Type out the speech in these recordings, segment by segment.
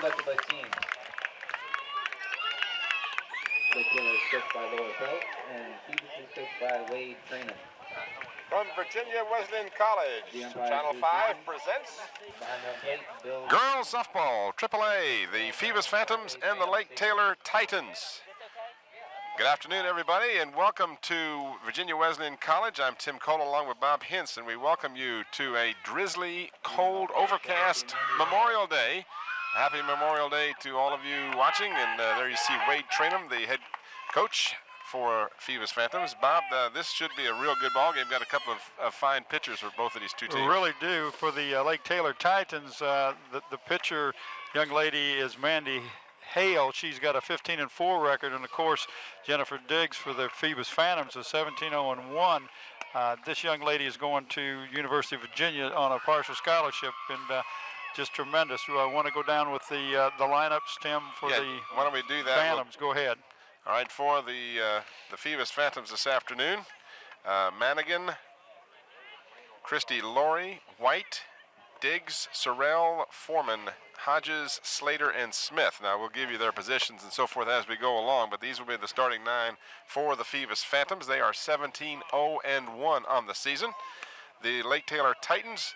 conducted by teams. Lake Taylor is coached by Laura Pelt, and Phoebus is coached by Wade Traynham. From Virginia Wesleyan College, Channel 5 presents Girls Softball, AAA, the Phoebus Phantoms and the Lake Taylor Titans. Good afternoon, everybody, and welcome to Virginia Wesleyan College. I'm Tim Cole along with Bob Hintz, and we welcome you to a drizzly, cold, overcast Memorial Day. Happy Memorial Day to all of you watching, and there you see Wade Traynham, the head coach for Phoebus Phantoms. Bob, this should be a real good ball game. Got a couple of fine pitchers for both of these two teams. We really do. For the Lake Taylor Titans, the pitcher, young lady, is Mandy Hale. She's got a 15-4 record, and of course Jennifer Diggs for the Phoebus Phantoms is 17-0-1. This young lady is going to University of Virginia on a partial scholarship, and just tremendous. I want to go down with the lineups, Tim, for the why don't we do that? Phantoms. Go ahead. All right, for the Phoebus Phantoms this afternoon, Manigan, Christy Laurie, White, Diggs, Sorrell, Foreman, Hodges, Slater, and Smith. Now, we'll give you their positions and so forth as we go along, but these will be the starting nine for the Phoebus Phantoms. They are 17-0-1 on the season. The Lake Taylor Titans,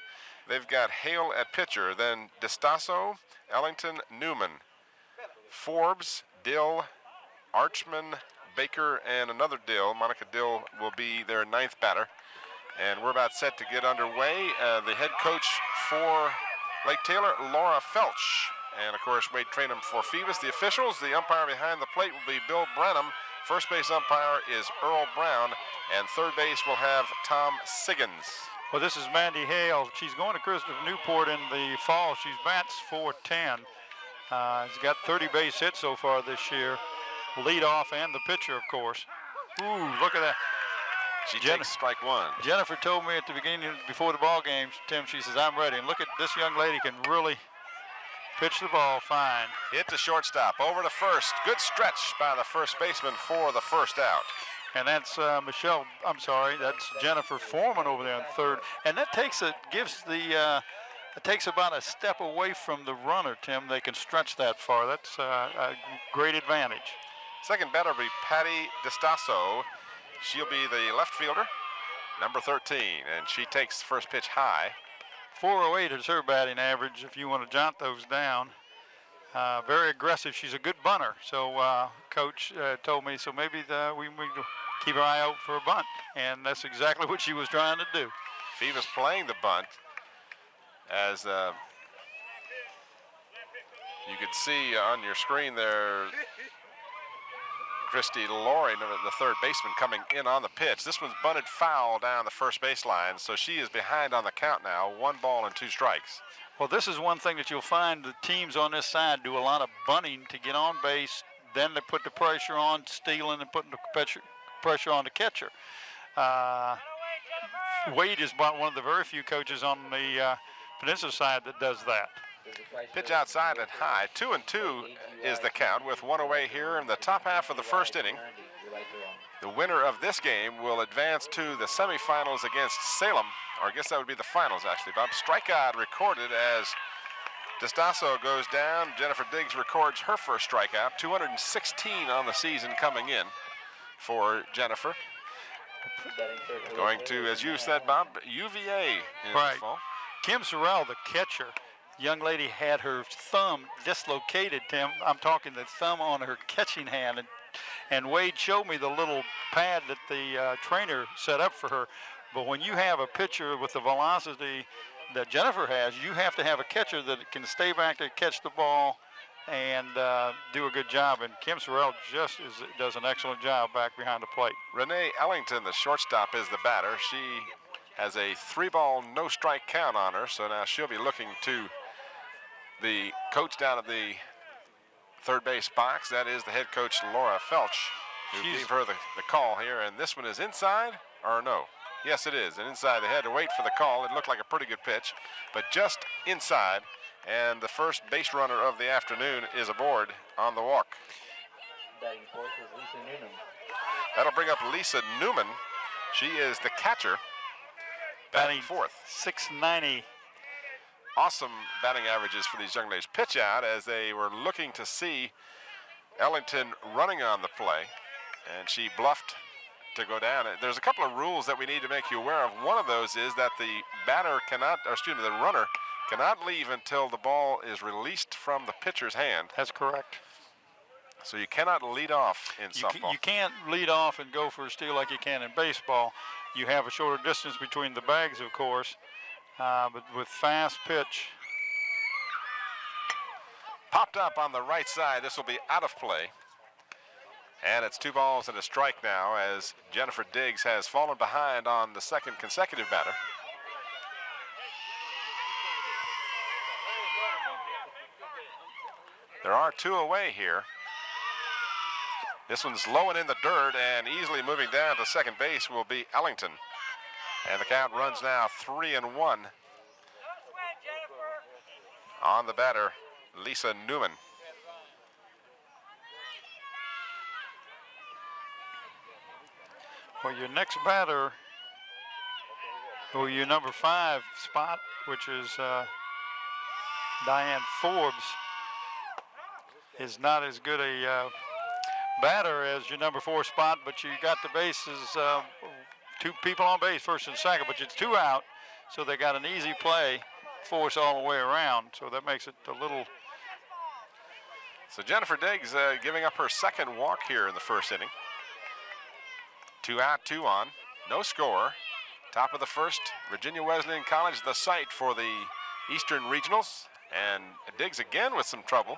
they've got Hale at pitcher, then DeStasso, Ellington, Newman, Forbes, Dill, Archman, Baker, and another Dill. Monica Dill will be their ninth batter. And we're about set to get underway. The head coach for Lake Taylor, Laura Felch. And, of course, Wade Traynham for Phoebus. The officials, the umpire behind the plate will be Bill Branham. First base umpire is Earl Brown. And third base will have Tom Siggins. Well, this is Mandy Hale. She's going to Christopher Newport in the fall. She's bats .410. She's got 30 base hits so far this year. Lead off and the pitcher, of course. Ooh, look at that. She takes strike one. Jennifer told me at the beginning, before the ball game, Tim, she says, I'm ready. And look at this young lady can really pitch the ball fine. Hit to shortstop, over to first. Good stretch by the first baseman for the first out. And that's that's Jennifer Foreman over there on third. And that takes it takes about a step away from the runner, Tim. They can stretch that far. That's a great advantage. Second batter will be Patty DeStasso. She'll be the left fielder, number 13, and she takes the first pitch high. 408 is her batting average if you want to jot those down. Very aggressive. She's a good bunter. So Coach told me, so maybe we keep our eye out for a bunt. And that's exactly what she was trying to do. Phoebus playing the bunt. As you could see on your screen there, Christy Laurie, the third baseman, coming in on the pitch. This one's bunted foul down the first baseline, so she is behind on the count now. 1 ball and 2 strikes. Well, this is one thing that you'll find the teams on this side do a lot of bunting to get on base. Then they put the pressure on, stealing, and putting the pressure on the catcher. Wade is one of the very few coaches on the Peninsula side that does that. Pitch outside and high. 2-2 is the count with 1 away here in the top half of the first inning. The winner of this game will advance to the semifinals against Salem, or I guess that would be the finals actually, Bob. Strikeout recorded as DeStasso goes down. Jennifer Diggs records her first strikeout. 216 on the season coming in for Jennifer. Going to, as you said, Bob, UVA in the fall. Kim Sorrell, the catcher, young lady had her thumb dislocated, Tim. I'm talking the thumb on her catching hand. And Wade showed me the little pad that the trainer set up for her. But when you have a pitcher with the velocity that Jennifer has, you have to have a catcher that can stay back to catch the ball and do a good job. And Kim Sorrell does an excellent job back behind the plate. Renee Ellington, the shortstop, is the batter. She has a 3-ball, no-strike count on her, so now she'll be looking to the coach down at the third base box. That is the head coach, Laura Felch, who gave her the call here. And this one is inside, or no? Yes, it is. And inside, they had to wait for the call. It looked like a pretty good pitch, but just inside. And the first base runner of the afternoon is aboard on the walk. Batting fourth is Lisa Newman. That'll bring up Lisa Newman. She is the catcher. Batting fourth. .690. awesome batting averages for these young ladies. Pitch out as they were looking to see Ellington running on the play, and she bluffed to go down. There's a couple of rules that we need to make you aware of. One of those is that the the runner cannot leave until the ball is released from the pitcher's hand. That's correct. So you cannot lead off in softball. You can't lead off and go for a steal like you can in baseball. You have a shorter distance between the bags, of course, but with fast pitch. Popped up on the right side. This will be out of play. And it's 2 balls and a strike now as Jennifer Diggs has fallen behind on the second consecutive batter. There are 2 away here. This one's low and in the dirt, and easily moving down to second base will be Ellington. And the count runs now 3-1 on the batter, Lisa Newman. Well, your next batter, or your number 5 spot, which is Diane Forbes, is not as good a batter as your number 4 spot, but you got the bases, 2 people on base, first and second, but it's 2 out, so they got an easy play force all the way around, so that makes it a little. So Jennifer Diggs giving up her second walk here in the first inning. 2 out, 2 on, no score. Top of the first, Virginia Wesleyan College, the site for the Eastern Regionals, and Diggs again with some trouble.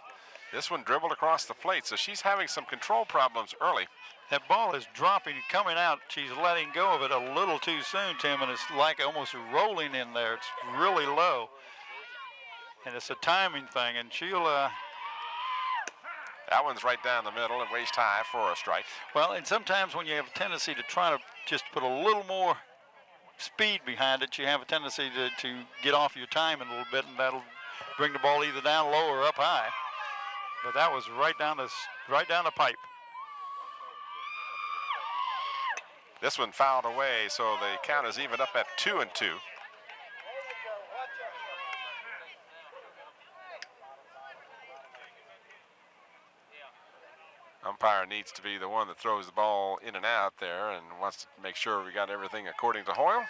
This one dribbled across the plate, so she's having some control problems early. That ball is dropping, coming out. She's letting go of it a little too soon, Tim, and it's like almost rolling in there. It's really low, and it's a timing thing, and she'll. That one's right down the middle and waist high for a strike. Well, and sometimes when you have a tendency to try to just put a little more speed behind it, you have a tendency to get off your timing a little bit, and that'll bring the ball either down low or up high. But that was right down the pipe. This one fouled away, so the count is evened up at 2-2. Umpire needs to be the one that throws the ball in and out there and wants to make sure we got everything according to Hoyle.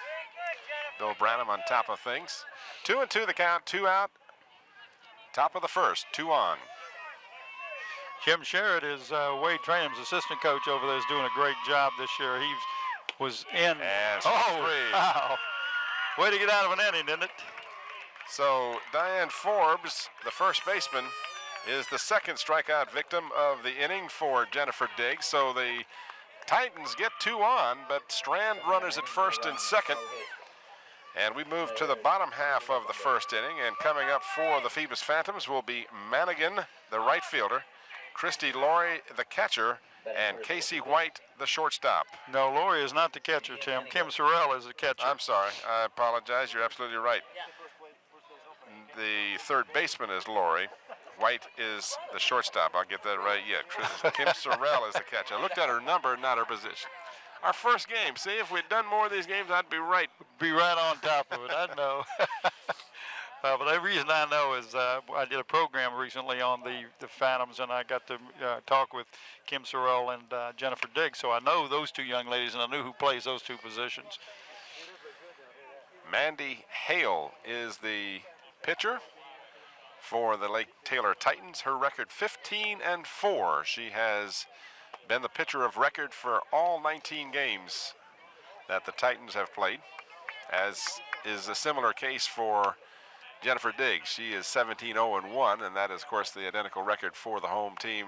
Bill Branham on top of things. 2-2 the count, 2 out. Top of the first, 2 on. Jim Sherritt is Wade Trainham's assistant coach over there, is doing a great job this year. He was in. And wow. Way to get out of an inning, didn't it? So Diane Forbes, the first baseman, is the second strikeout victim of the inning for Jennifer Diggs. So the Titans get 2 on, but strand runners at first and second. And we move to the bottom half of the first inning, and coming up for the Phoebus Phantoms will be Manigan, the right fielder, Christy Laurie, the catcher, and Casey White, the shortstop. No, Laurie is not the catcher, Tim. Kim Sorrell is the catcher. I'm sorry. I apologize. You're absolutely right. The third baseman is Laurie. White is the shortstop. I'll get that right yet. Kim Sorrell is the catcher. I looked at her number, not her position. Our first game. See, if we'd done more of these games, I'd be right. Be right on top of it. I know. But the reason I know is I did a program recently on the Phantoms, and I got to talk with Kim Sorrell and Jennifer Diggs, so I know those 2 young ladies, and I knew who plays those 2 positions. Mandy Hale is the pitcher for the Lake Taylor Titans. Her record 15-4. She has been the pitcher of record for all 19 games that the Titans have played, as is a similar case for Jennifer Diggs. She is 17-0-1, and that is, of course, the identical record for the home team,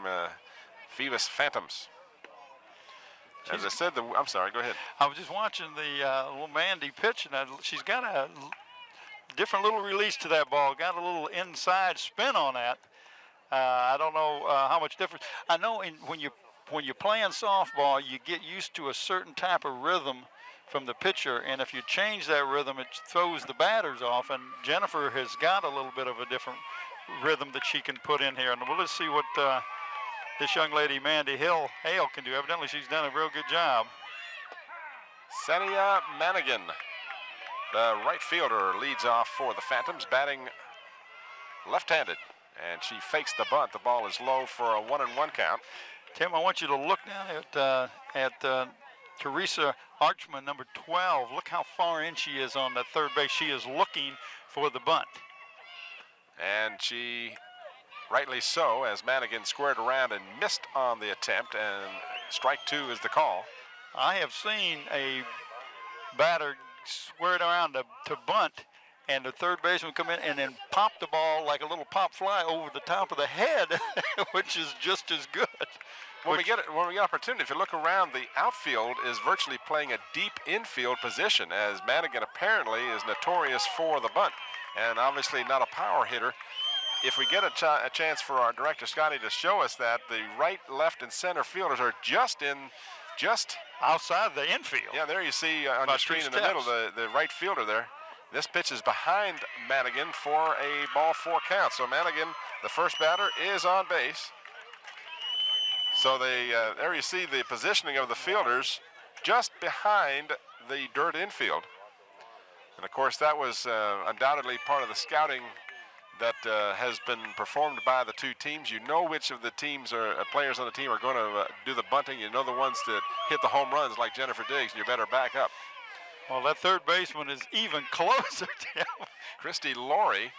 Phoebus Phantoms. As I said, I'm sorry, go ahead. I was just watching the little Mandy pitch, and she's got a different little release to that ball, got a little inside spin on that. I don't know how much difference. I know when you're playing softball, you get used to a certain type of rhythm from the pitcher, and if you change that rhythm, it throws the batters off, and Jennifer has got a little bit of a different rhythm that she can put in here, and we'll just see what this young lady, Mandy Hale, can do. Evidently, she's done a real good job. Sania Manigan, the right fielder, leads off for the Phantoms, batting left-handed, and she fakes the bunt. The ball is low for a 1-1 count. Tim, I want you to look down at Teresa Archman, number 12. Look how far in she is on that third base. She is looking for the bunt. And she, rightly so, as Manigan squared around and missed on the attempt, and strike 2 is the call. I have seen a batter squared around to bunt, and the third baseman come in and then pop the ball like a little pop fly over the top of the head, which is just as good. When we get opportunity, if you look around, the outfield is virtually playing a deep infield position, as Manigan apparently is notorious for the bunt, and obviously not a power hitter. If we get a chance for our director Scotty to show us that, the right, left, and center fielders are just outside the infield. Yeah, there you see on your screen in the middle, the right fielder there. This pitch is behind Manigan for a ball 4 count. So Manigan, the first batter, is on base. So there you see the positioning of the fielders just behind the dirt infield. And of course, that was undoubtedly part of the scouting that has been performed by the two teams. You know which of the teams or players on the team are going to do the bunting. You know the ones that hit the home runs like Jennifer Diggs, and you better back up. Well, that third baseman is even closer to him. Christy Laurie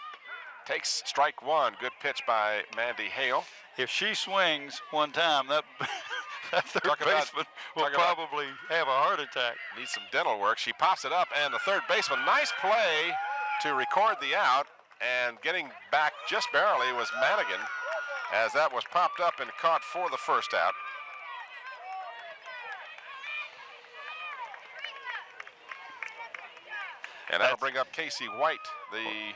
takes strike 1. Good pitch by Mandy Hale. If she swings one time, that third baseman will probably have a heart attack. Needs some dental work. She pops it up, and the third baseman, nice play to record the out, and getting back just barely was Manigan, as that was popped up and caught for the first out. And that'll bring up Casey White, the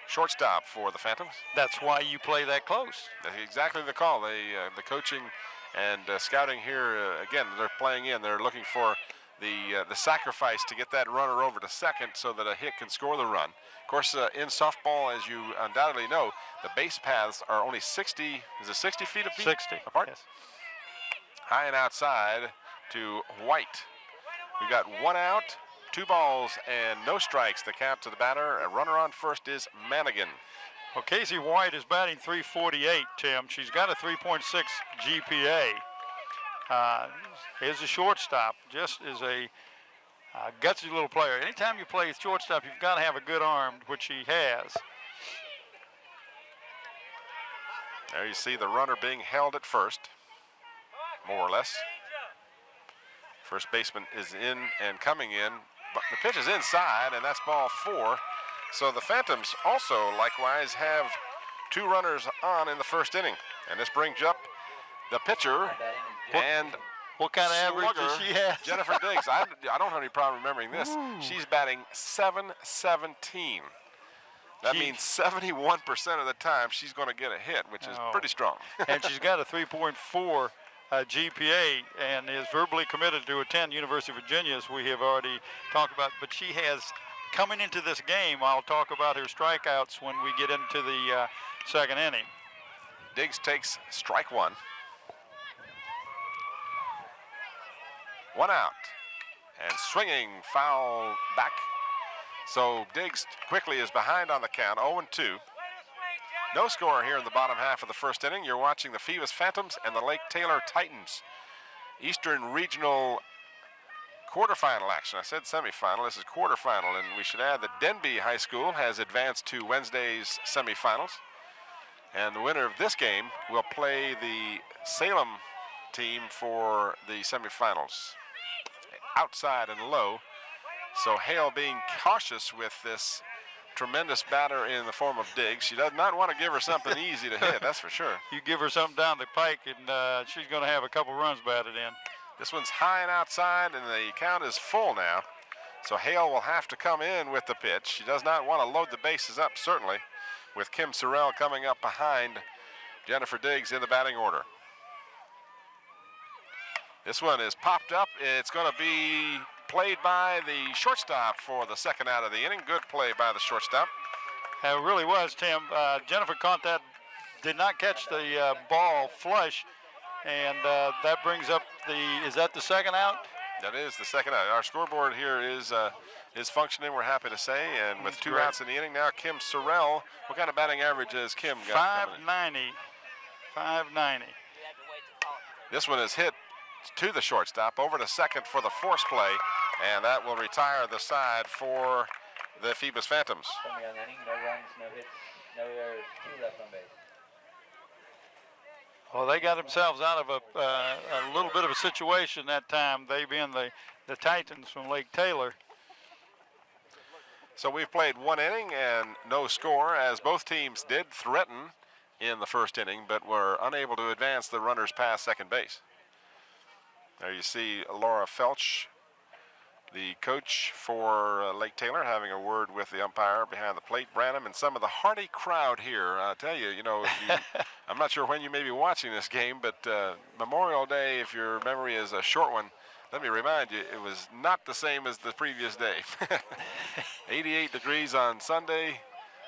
shortstop for the Phantoms. That's why you play that close. That's exactly the call. The coaching and scouting here, again, they're playing in. They're looking for the sacrifice to get that runner over to second so that a hit can score the run. Of course, in softball, as you undoubtedly know, the base paths are only 60 feet 60 apart? Yes. High and outside to White. We've got 1 out, 2 balls, and no strikes. The count to the batter. A runner on first is Manigan. Well, Casey White is batting .348, Tim. She's got a 3.6 GPA. Is a shortstop, just is a gutsy little player. Anytime you play shortstop, you've got to have a good arm, which he has. There you see the runner being held at first, more or less. First baseman is in and coming in, but the pitch is inside, and that's ball 4. So the Phantoms also likewise have 2 runners on in the first inning. And this brings up the pitcher and what kind of average does she have? Jennifer Diggs. I don't have any problem remembering this. Ooh. She's batting .717. That means 71% of the time she's going to get a hit, which is pretty strong. And she's got a 3.4 GPA and is verbally committed to attend University of Virginia, as we have already talked about. But she has, coming into this game, I'll talk about her strikeouts when we get into the second inning. Diggs takes strike 1. 1 out, and swinging foul back. So Diggs quickly is behind on the count, 0-2. No score here in the bottom half of the first inning. You're watching the Phoebus Phantoms and the Lake Taylor Titans. Eastern Regional quarterfinal action. I said semifinal, this is quarterfinal, and we should add that Denby High School has advanced to Wednesday's semifinals. And the winner of this game will play the Salem team for the semifinals. Outside and low. So Hale being cautious with this tremendous batter in the form of Diggs. She does not want to give her something easy to hit, that's for sure. You give her something down the pike and she's going to have a couple runs batted in. This one's high and outside, and the count is full now. So Hale will have to come in with the pitch. She does not want to load the bases up, certainly, with Kim Sorrell coming up behind Jennifer Diggs in the batting order. This one is popped up. It's going to be played by the shortstop for the second out of the inning. Good play by the shortstop. It really was, Tim. Jennifer caught that, did not catch the ball flush, and that brings up is that the second out? That is the second out. Our scoreboard here is functioning, we're happy to say, and with 2 outs in the inning now, Kim Sorrell. What kind of batting average has Kim got? 590. 590. This one is hit to the shortstop, over to second for the force play, and that will retire the side for the Phoebus Phantoms. Coming on the inning, no runs, no hits, no errors, 2 left on base. Well, they got themselves out of a little bit of a situation that time, they being the Titans from Lake Taylor. So we've played 1 inning and no score, as both teams did threaten in the first inning, but were unable to advance the runners past second base. There you see Laura Felch, the coach for Lake Taylor, having a word with the umpire behind the plate, Branham, and some of the hearty crowd here. I'll tell you, I'm not sure when you may be watching this game, but Memorial Day, if your memory is a short one, let me remind you, it was not the same as the previous day. 88 degrees on Sunday,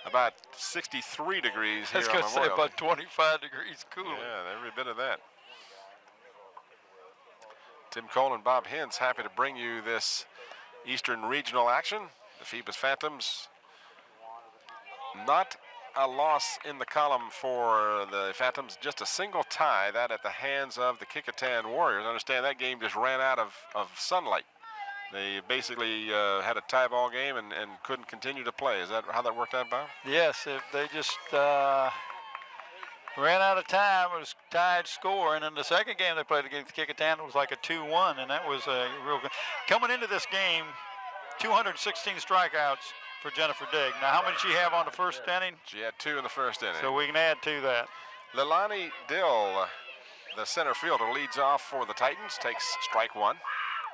about 63 degrees here on Memorial Day. I was going to say about 25 degrees cooler. Yeah, every bit of that. Tim Cole and Bob Hintz happy to bring you this Eastern Regional action. The Phoebus Phantoms, not a loss in the column for the Phantoms, just a single tie, that at the hands of the Kecoughtan Warriors. Understand that game just ran out of sunlight. They basically had a tie ball game and couldn't continue to play. Is that how that worked out, Bob? Yes, they just ran out of time. It was tied score, and in the second game they played against Kecoughtan, it was like a 2-1, and that was a real good. Coming into this game, 216 strikeouts for Jennifer Digg. Now, how many did she have on the first inning? She had 2 in the first inning. So we can add to that. Leilani Dill, the center fielder, leads off for the Titans, takes strike 1.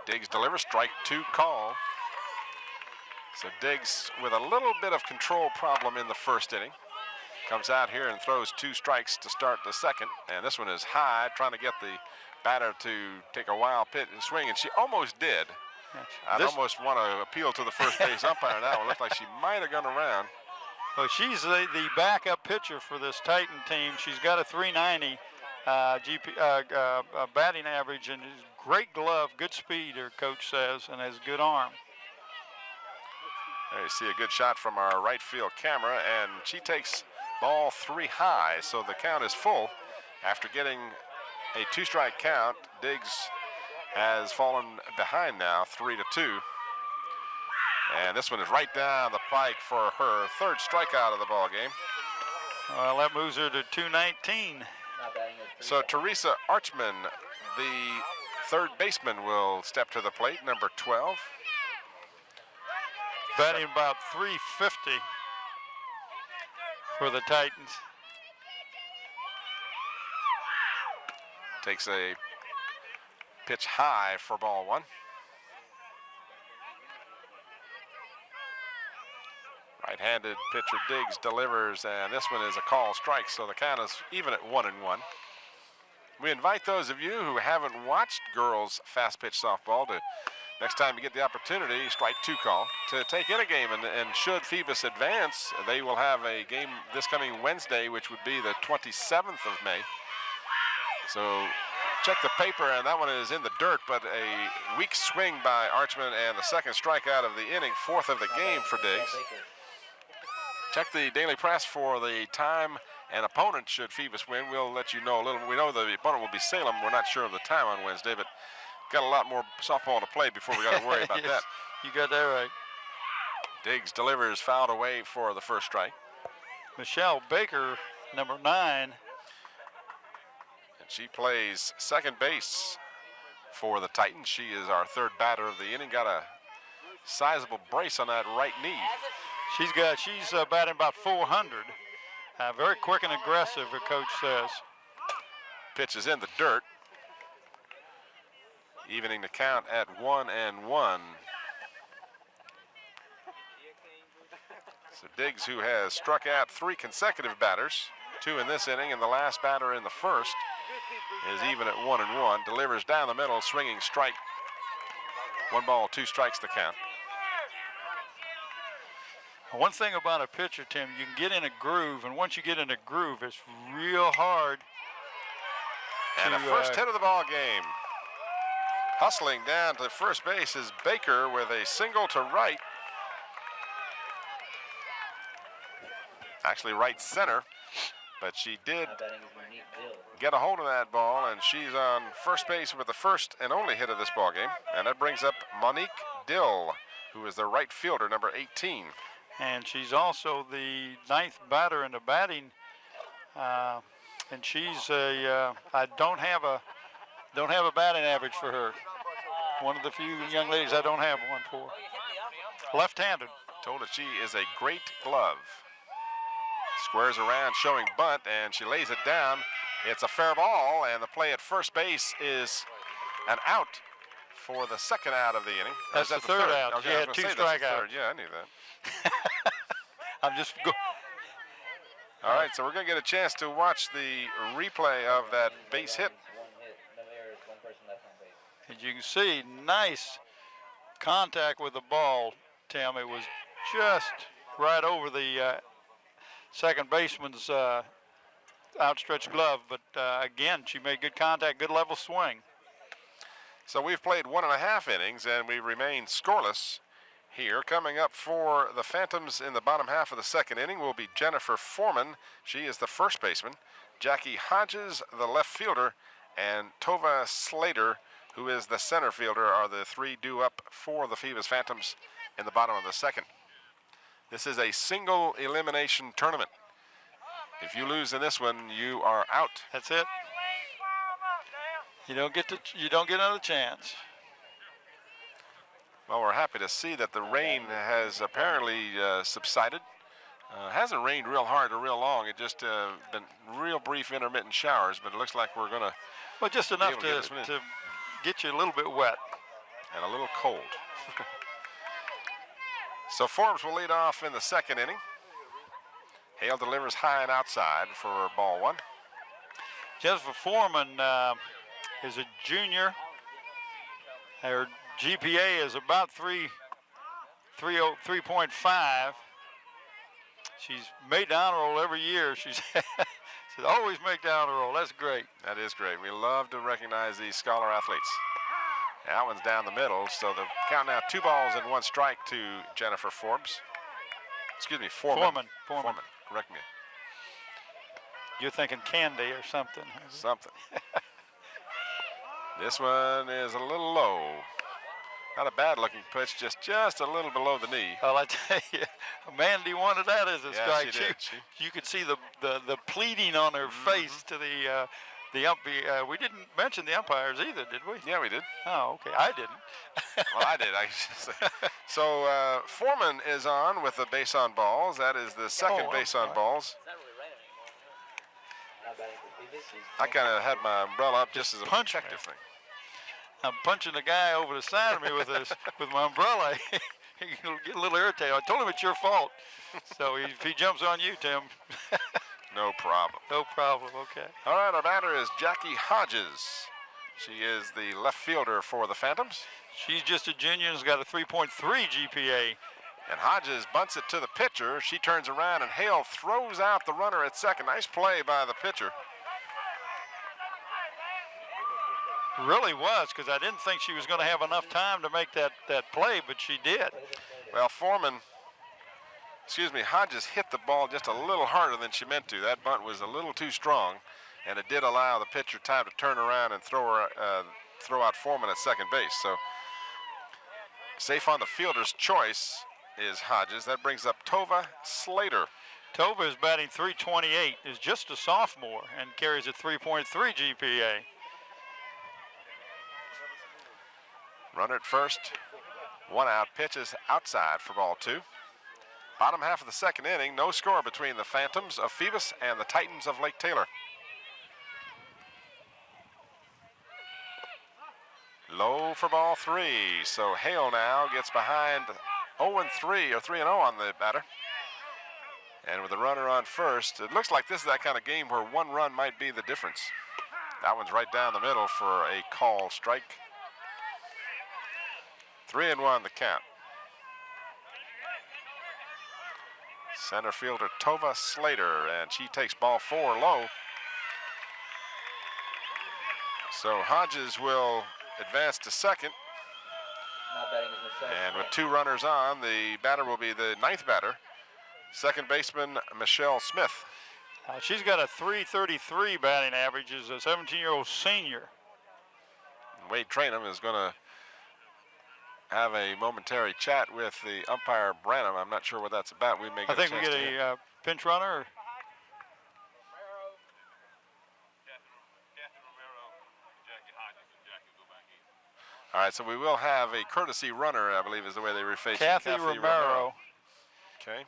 Diggs delivers, strike 2 call. So Diggs with a little bit of control problem in the first inning. Comes out here and throws 2 strikes to start the second. And this one is high, trying to get the batter to take a wild pitch and swing, and she almost did. I'd almost want to appeal to the first base umpire now. It looked like she might have gone around. Well, she's the backup pitcher for this Titan team. She's got a 390 batting average, and great glove, good speed, her coach says, and has good arm. There you see a good shot from our right field camera, and she takes ball 3 high, so the count is full. After getting a 2-strike count, Diggs has fallen behind now, 3-2. And this one is right down the pike for her 3rd strikeout of the ball game. Well, that moves her to 219. So Teresa Archman, the 3rd baseman, will step to the plate, number 12. Batting about 350 for the Titans. Takes a pitch high for ball 1. Right-handed pitcher Diggs delivers, and this one is a call strike, so the count is even at 1-1. We invite those of you who haven't watched girls fast pitch softball to, next time you get the opportunity, strike 2 call, to take in a game. And should Phoebus advance, they will have a game this coming Wednesday, which would be the 27th of May. So check the paper, and that one is in the dirt, but a weak swing by Archman and the 2nd strikeout of the inning, 4th of the game for Diggs. Check the Daily Press for the time and opponent should Phoebus win. We'll let you know a little. We know the opponent will be Salem. We're not sure of the time on Wednesday, but got a lot more softball to play before we got to worry about yes, that. You got that right. Diggs delivers, fouled away for the 1st strike. Michelle Baker, number 9. And she plays second base for the Titans. She is our 3rd batter of the inning. Got a sizable brace on that right knee. She's batting about 400. Very quick and aggressive, her coach says. Pitch is in the dirt. Evening the count at 1-1. So Diggs, who has struck out 3 consecutive batters, 2 in this inning, and the last batter in the 1st, is even at 1-1. Delivers down the middle, swinging strike. 1 ball, 2 strikes the count. One thing about a pitcher, Tim, you can get in a groove, and once you get in a groove, it's real hard. And a first hit of the ball game. Hustling down to first base is Baker with a single to right. Actually right center, but she did get a hold of that ball, and she's on first base with the first and only hit of this ball game. And that brings up Monique Dill, who is the right fielder, number 18. And she's also the 9th batter in the batting. And she's I don't have a batting average for her. One of the few young ladies I don't have one for. Left-handed. Told that she is a great glove. Squares around showing bunt, and she lays it down. It's a fair ball, and the play at first base is an out for the second out of the inning. That's the third out. Okay, She had 2 strikeouts. Yeah, I knew that. I'm just go. All right, so we're going to get a chance to watch the replay of that base hit. As you can see, nice contact with the ball, Tim. It was just right over the second baseman's outstretched glove, but again, she made good contact, good level swing. So we've played 1.5 innings, and we remain scoreless here. Coming up for the Phantoms in the bottom half of the second inning will be Jennifer Foreman. She is the first baseman. Jackie Hodges, the left fielder, and Tova Slater, who is the center fielder, are the 3 due up for the Phoebus Phantoms in the bottom of the second. This is a single elimination tournament. If you lose in this one, you are out. That's it. You don't get another chance. Well, we're happy to see that the rain has apparently subsided. Hasn't rained real hard or real long. It just been real brief intermittent showers, but it looks like we're gonna. Well, just enough to get you a little bit wet. And a little cold. So Forbes will lead off in the second inning. Hale delivers high and outside for ball 1. Jennifer Foreman is a junior. Her GPA is about 3.5. She's made the honor roll every year. She's always make the honor roll. That's great. That is great. We love to recognize these scholar athletes. That one's down the middle, so the count now 2 balls and 1 strike to Jennifer Forbes. Excuse me, Foreman. Foreman. Correct me. You're thinking candy or something. Something. This one is a little low. Not a bad looking pitch, just a little below the knee. Well, I tell you, Mandy wanted that as a strike. She did. You could see the pleading on her face to the umpire. We didn't mention the umpires either, did we? Yeah, we did. Oh, okay. I didn't. Well, I did. So Foreman is on with the base on balls. That is the second base on balls. I kind of had my umbrella up just as a protective thing. I'm punching the guy over the side of me with my umbrella. He'll get a little irritated. I told him it's your fault. So if he jumps on you, Tim. No problem. No problem, okay. All right, our batter is Jackie Hodges. She is the left fielder for the Phantoms. She's just a junior and has got a 3.3 GPA. And Hodges bunts it to the pitcher. She turns around, and Hale throws out the runner at second. Nice play by the pitcher. Really was, because I didn't think she was going to have enough time to make that play, but she did. Well, Hodges hit the ball just a little harder than she meant to. That bunt was a little too strong, and it did allow the pitcher time to turn around and throw out Foreman at second base. So safe on the fielder's choice is Hodges. That brings up Tova Slater. Tova is batting .328, is just a sophomore, and carries a 3.3 GPA. Runner at first, 1 out, pitches outside for ball 2. Bottom half of the second inning, no score between the Phantoms of Phoebus and the Titans of Lake Taylor. Low for ball 3, so Hale now gets behind 0-3 or 3-0 on the batter. And with the runner on first, it looks like this is that kind of game where 1 run might be the difference. That one's right down the middle for a call strike. 3-1 the count. Center fielder Tova Slater, and she takes ball 4 low. So Hodges will advance to second. Now batting is Michelle And with Smith. 2 runners on, the batter will be the 9th batter, second baseman Michelle Smith. She's got a .333 batting average as a 17-year-old senior. Wade Trainum is going to have a momentary chat with the umpire Branham. I'm not sure what that's about. We may get I think a we chance get to hear. a pinch runner. Or All right, so we will have a courtesy runner, I believe is the way they rephrase it. Kathy Romero. Okay.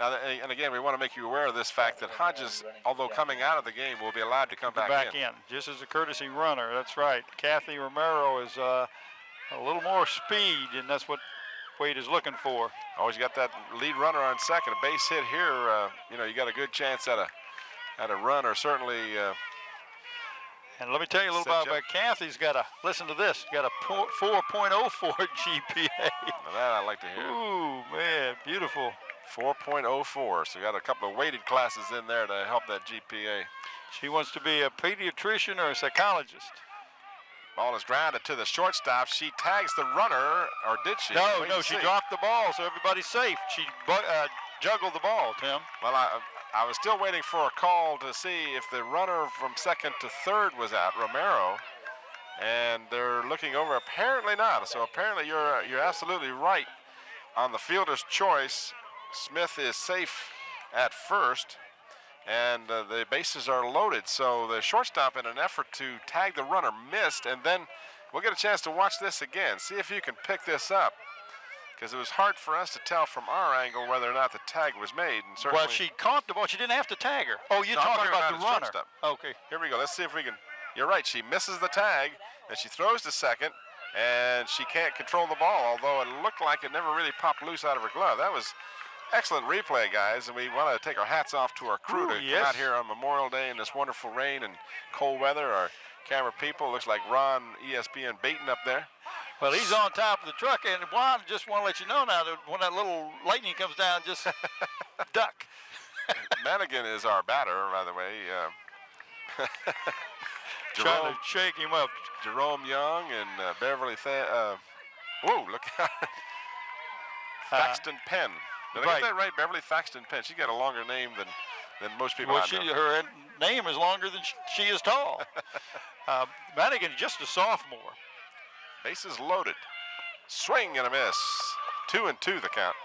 Now, and again, we want to make you aware of this fact that Hodges, although coming out of the game, will be allowed to come back in. Just as a courtesy runner. That's right. Kathy Romero is a little more speed, and that's what Wade is looking for. Always got that lead runner on second. A base hit here, you got a good chance at a run, or certainly. And let me tell you a little about Kathy's got a, listen to this, got a 4.04 GPA. Now that I like to hear. Ooh, man, beautiful. 4.04, so you got a couple of weighted classes in there to help that GPA. She wants to be a pediatrician or a psychologist. Ball is grounded to the shortstop. She tags the runner, or did she? No, she dropped the ball, so everybody's safe. She juggled the ball, Tim. Well, I was still waiting for a call to see if the runner from second to third was out, Romero, and they're looking over. Apparently not. So apparently you're absolutely right on the fielder's choice. Smith is safe at first, and the bases are loaded. So the shortstop, in an effort to tag the runner, missed, and then we'll get a chance to watch this again. See if you can pick this up, because it was hard for us to tell from our angle whether or not the tag was made. And certainly, well, she caught the ball. She didn't have to tag her. Oh, you're No, I'm talking about the runner. shortstop. Okay. Here we go. Let's see if we can. You're right. She misses the tag, and she throws to second, and she can't control the ball, although it looked like it never really popped loose out of her glove. That was excellent replay, guys, and we want to take our hats off to our crew to come out here on Memorial Day in this wonderful rain and cold weather. Our camera people, looks like Ron, ESPN Baton up there. Well, he's on top of the truck, and Juan, just want to let you know now that when that little lightning comes down, just duck. Manigan is our batter, by the way. Trying to shake him up. Jerome Young and Beverly whoa, look out. Thaxton Penn. Did I get that right? Beverly Thaxton Penn. She's got a longer name than most people Well, I know. her name is longer than she is tall. Manigan, just a sophomore. Bases loaded. Swing and a miss. 2-2 the count.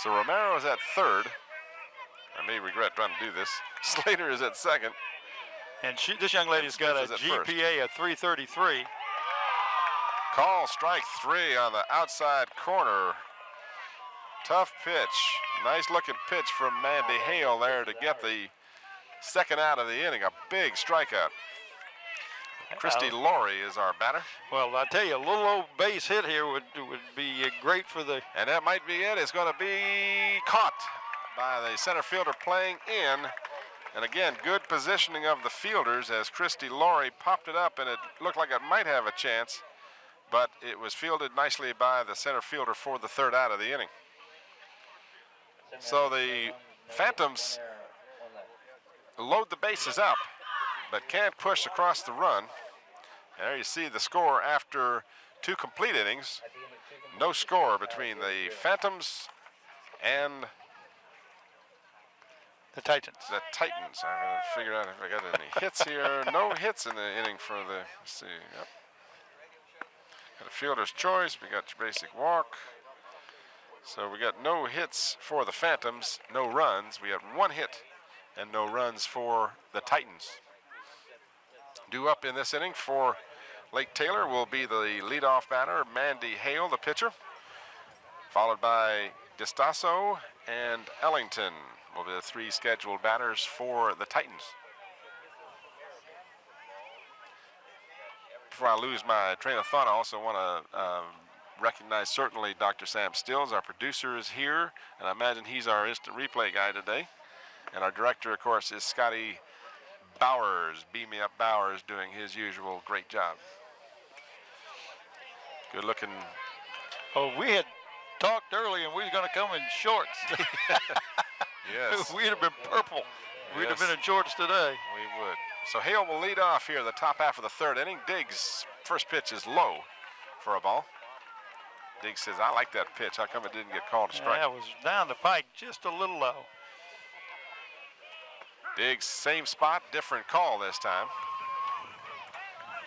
So Romero is at third. I may regret trying to do this. Slater is at second. And this young lady's got a GPA of 333. Call strike 3 on the outside corner. Tough pitch. Nice looking pitch from Mandy Hale there to get the second out of the inning. A big strikeout. Christy Laurie is our batter. Well, I tell you, a little old base hit here would be great for the... And that might be it. It's going to be caught by the center fielder playing in. And again, good positioning of the fielders as Christy Laurie popped it up, and it looked like it might have a chance, but it was fielded nicely by the center fielder for the third out of the inning. So the Phantoms load the bases up, but can't push across the run. There you see the score after 2 complete innings. No score between the Phantoms and the Titans. I'm going to figure out if I got any hits here. No hits in the inning for the, let's see, yep. Got a fielder's choice. We got your basic walk. So we got no hits for the Phantoms, no runs. We have 1 hit and no runs for the Titans. Due up in this inning for Lake Taylor will be the leadoff batter, Mandy Hale, the pitcher, followed by DiStasso and Ellington will be the 3 scheduled batters for the Titans. Before I lose my train of thought, I also want to recognize certainly Dr. Sam Stills, our producer, is here, and I imagine he's our instant replay guy today. And our director, of course, is Scotty Bowers, Beam Me Up Bowers, doing his usual great job. Good looking. Oh, we had talked earlier, and we were going to come in shorts. Yes. We'd have been purple. We'd have been in shorts today. We would. So Hale will lead off here in the top half of the third inning. Diggs' first pitch is low for a ball. Diggs says, I like that pitch. How come it didn't get called a strike? Yeah, it was down the pike, just a little low. Diggs, same spot, different call this time.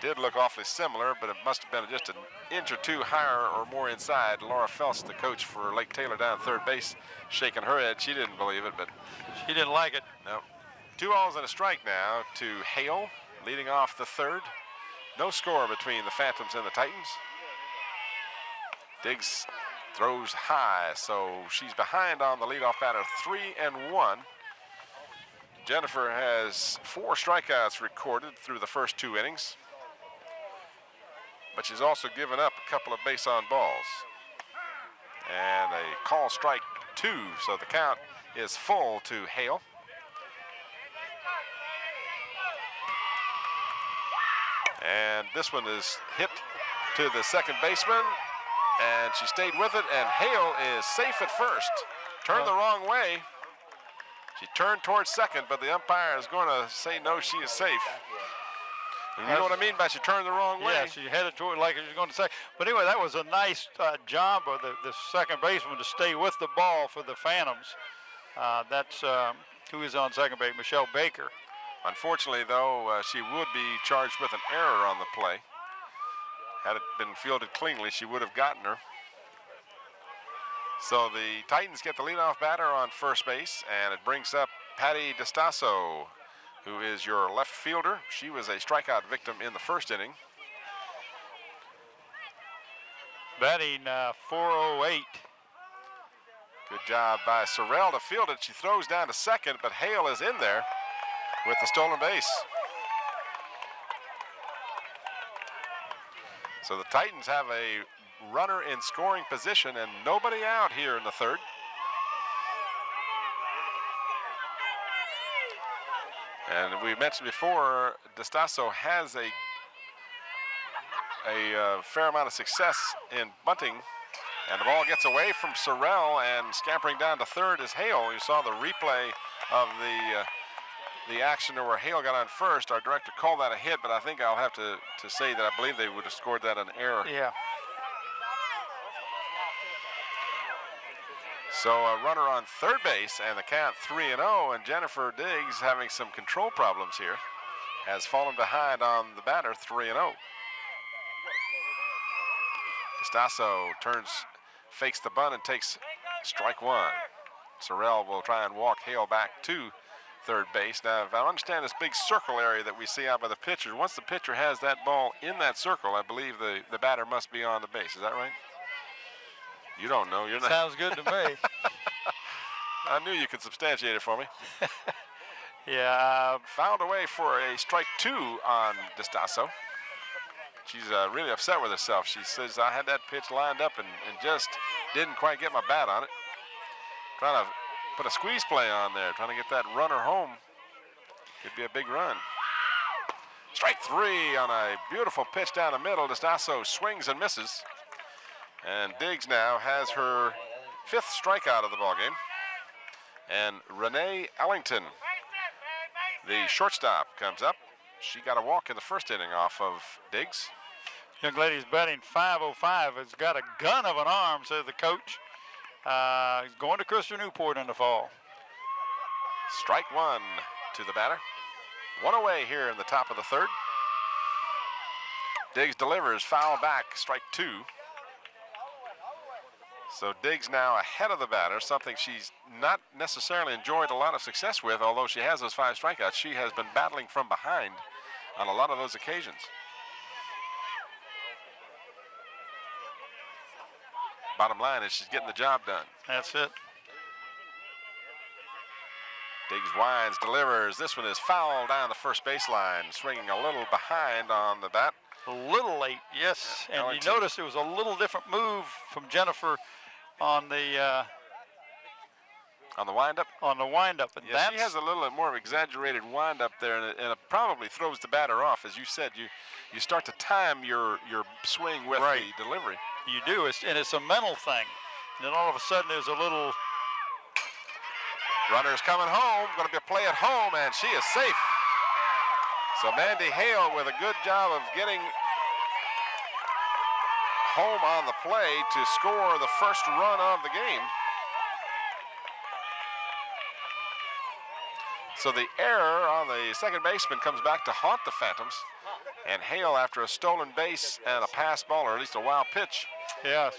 Did look awfully similar, but it must have been just an inch or two higher or more inside. Laura Phelps, the coach for Lake Taylor down third base, shaking her head. She didn't believe it, but she didn't like it. No. 2 balls and a strike now to Hale, leading off the third. No score between the Phantoms and the Titans. Diggs throws high, so she's behind on the leadoff batter, 3-1. Jennifer has 4 strikeouts recorded through the first 2 innings, but she's also given up a couple of base on balls. And a call strike 2, so the count is full to Hale. And this one is hit to the second baseman, and she stayed with it, and Hale is safe at first. Turned the wrong way. She turned towards second, but the umpire is going to say no, she is safe. And you know what I mean by she turned the wrong way? Yeah, she headed toward like she was going to say. But anyway, that was a nice job of the second baseman to stay with the ball for the Phantoms. That's who is on second base, Michelle Baker. Unfortunately, though, she would be charged with an error on the play. Had it been fielded cleanly, she would have gotten her. So the Titans get the leadoff batter on first base, and it brings up Patty DeStasso, who is your left fielder. She was a strikeout victim in the first inning. Batting .408. Good job by Sorrell to field it. She throws down to second, but Hale is in there with the stolen base. So the Titans have a runner in scoring position and nobody out here in the third. And we mentioned before, DeStasso has a fair amount of success in bunting, and the ball gets away from Sorrell, and scampering down to third is Hale. You saw the replay of the action where Hale got on first. Our director called that a hit, but I think I'll have to say that I believe they would have scored that an error. Yeah. So a runner on third base, and the count 3-0, and Jennifer Diggs, having some control problems here, has fallen behind on the batter, 3-0. DeStasso fakes the bunt and takes strike 1. Sorrell will try and walk Hale back to third base. Now, if I understand this big circle area that we see out by the pitcher, once the pitcher has that ball in that circle, I believe the batter must be on the base. Is that right? You don't know. You're not. Sounds good to me. I knew you could substantiate it for me. Yeah. Fouled away for a strike 2 on DeStasso. She's really upset with herself. She says, I had that pitch lined up and just didn't quite get my bat on it. Trying to put a squeeze play on there, trying to get that runner home. Could be a big run. Strike 3 on a beautiful pitch down the middle. DeStasso swings and misses. And Diggs now has her 5th strikeout of the ballgame. And Renee Ellington, the shortstop, comes up. She got a walk in the first inning off of Diggs. Young lady's batting .505. Has got a gun of an arm, says the coach. He's going to Crystal Newport in the fall. Strike 1 to the batter. 1 away here in the top of the third. Diggs delivers, foul back, strike 2. So Diggs now ahead of the batter, something she's not necessarily enjoyed a lot of success with, although she has those 5 strikeouts. She has been battling from behind on a lot of those occasions. Bottom line is she's getting the job done. That's it. Diggs winds, delivers. This one is foul down the first baseline, swinging a little behind on the bat. A little late, yes. And you notice it was a little different move from Jennifer on the windup. On the windup, and yeah, she has a little more exaggerated windup there, and it probably throws the batter off. As you said, you start to time your swing with the delivery. You do, and it's a mental thing. And then all of a sudden, there's a little. Runner's coming home. Going to be a play at home, and she is safe. So Mandy Hale with a good job of getting home on the play to score the first run of the game. So the error on the second baseman comes back to haunt the Phantoms. And Hale, after a stolen base and a pass ball, or at least a wild pitch, Yes.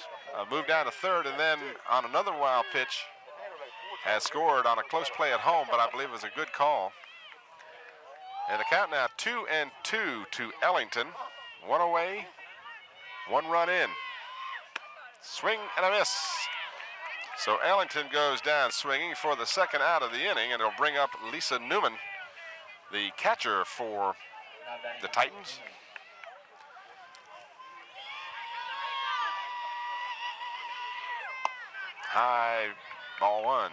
moved down to third, and then on another wild pitch has scored on a close play at home, but I believe it was a good call. And the count now 2-2 to Ellington. One away, one run in. Swing and a miss. So Ellington goes down swinging for the second out of the inning, and it'll bring up Lisa Newman, the catcher for the Titans. High, ball one.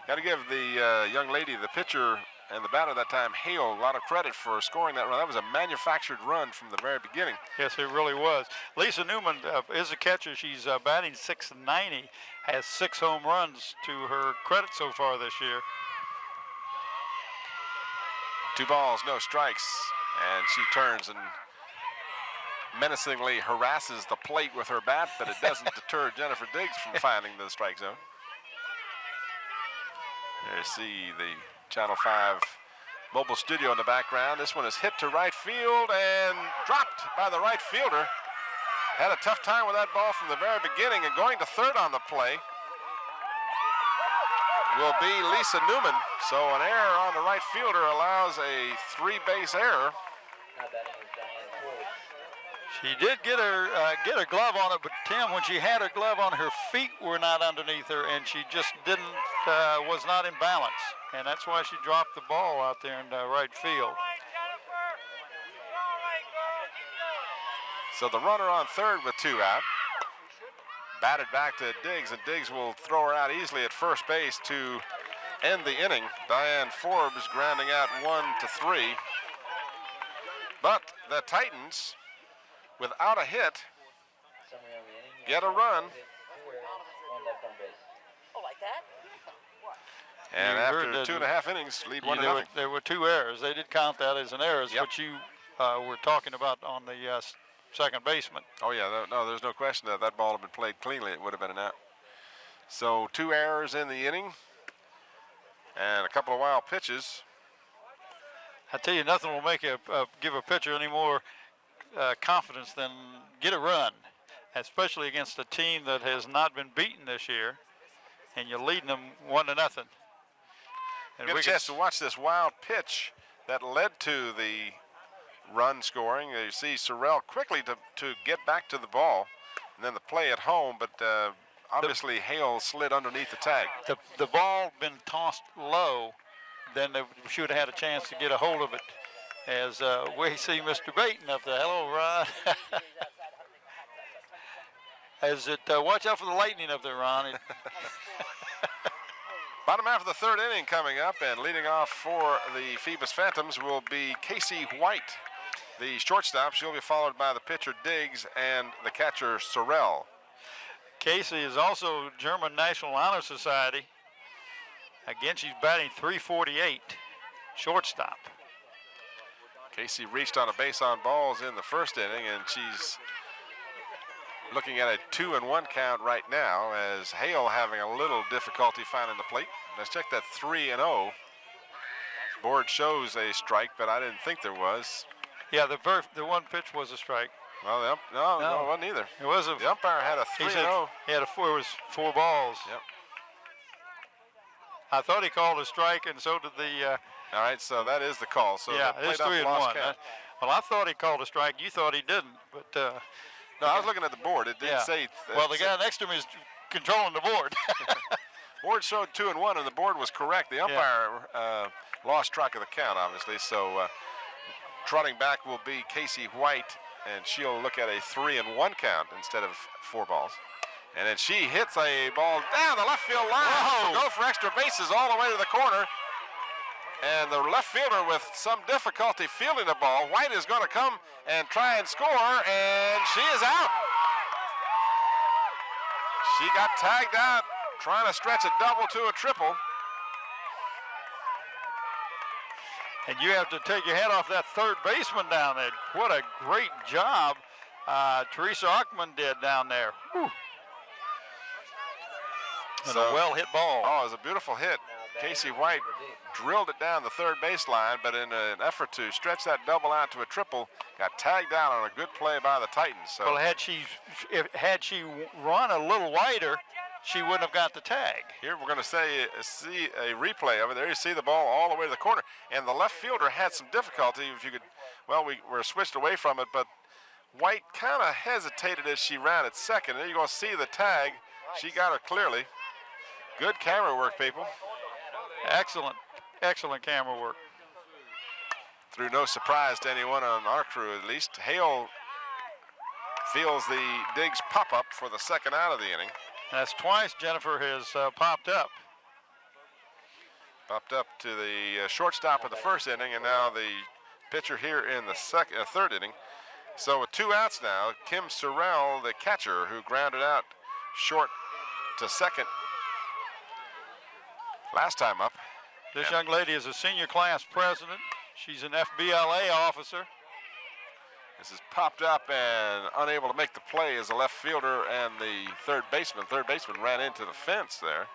Got to give the young lady, the pitcher and the batter that time, Hale, a lot of credit for scoring that run. That was a manufactured run from the very beginning. Yes, it really was. Lisa Newman is a catcher. She's batting .690, has 6 home runs to her credit so far this year. 2 balls, no strikes, and she turns and menacingly harasses the plate with her bat, but it doesn't deter Jennifer Diggs from finding the strike zone. There you see the Channel 5 mobile studio in the background. This one is hit to right field and dropped by the right fielder. Had a tough time with that ball from the very beginning, and going to third on the play will be Lisa Newman. So an error on the right fielder allows a 3-base error. She did get her glove on it, but Tim, when she had her glove on, her feet were not underneath her, and she just was not in balance, and that's why she dropped the ball out there in right field. So the runner on third with 2 out. Batted back to Diggs, and Diggs will throw her out easily at first base to end the inning. Diane Forbes grounding out 1-3. But the Titans, without a hit, get a run. And after 2.5 innings, lead 1-0. There were 2 errors. They did count that as an error, Yep. which you were talking about on the second baseman. Oh, yeah, no, there's no question that that ball had been played cleanly. It would have been an out. So 2 errors in the inning and a couple of wild pitches. I tell you, nothing will make give a pitcher any more confidence than get a run, especially against a team that has not been beaten this year, and you're leading them 1-0. And Get a chance to watch this wild pitch that led to the run scoring. You see Sorrell quickly to get back to the ball, and then the play at home, but obviously Hale slid underneath the tag. The ball been tossed low, then they should have had a chance to get a hold of it. As we see Mr. Baton up there. Hello, Ron. Watch out for the lightning up there, Ron. Bottom half of the third inning coming up, and leading off for the Phoebus Phantoms will be Casey White, the shortstop. She'll be followed by the pitcher Diggs and the catcher Sorrell. Casey is also German National Honor Society. Again, she's batting .348, shortstop. Casey reached on a base on balls in the first inning, and she's looking at a 2-1 count right now, as Hale having a little difficulty finding the plate. Let's check that 3-0. Board shows a strike, but I didn't think there was. Yeah, the one pitch was a strike. Well, no, it wasn't either. It was the umpire had a 3-0. He had it was 4 balls. Yep. I thought he called a strike, and so did the. All right, so that is the call. So yeah, it's 3-1. Well, I thought he called a strike. You thought he didn't, but. No, I was looking at the board. It didn't say. Well, the guy next to me is controlling the board. Board showed 2-1, and the board was correct. The umpire lost track of the count, obviously. So trotting back will be Casey White, and she'll look at a 3-1 count instead of 4 balls. And then she hits a ball down the left field line. Go for extra bases all the way to the corner. And the left fielder with some difficulty fielding the ball. White is going to come and try and score, and she is out. She got tagged out, trying to stretch a double to a triple. And you have to take your head off that third baseman down there. What a great job Teresa Ackman did down there. Whew. And a well-hit ball. Oh, it was a beautiful hit. Casey White drilled it down the third baseline, but in an effort to stretch that double out to a triple, got tagged out on a good play by the Titans. So well, had she run a little wider, she wouldn't have got the tag. Here we're going to see a replay of it. There you see the ball all the way to the corner, and the left fielder had some difficulty. If you could, well, we were switched away from it, but White kind of hesitated as she ran at second. There you're going to see the tag. She got it clearly. Good camera work, people. Excellent, excellent camera work. Through no surprise to anyone on our crew, at least. Hale feels the Diggs pop up for the second out of the inning. That's twice Jennifer has popped up. Popped up to the shortstop of the first inning, and now the pitcher here in the third inning. So with 2 outs now, Kim Sorrell, the catcher, who grounded out short to second last time up. This young lady is a senior class president. She's an FBLA officer. This is popped up and unable to make the play as the left fielder and the third baseman. Third baseman ran into the fence there.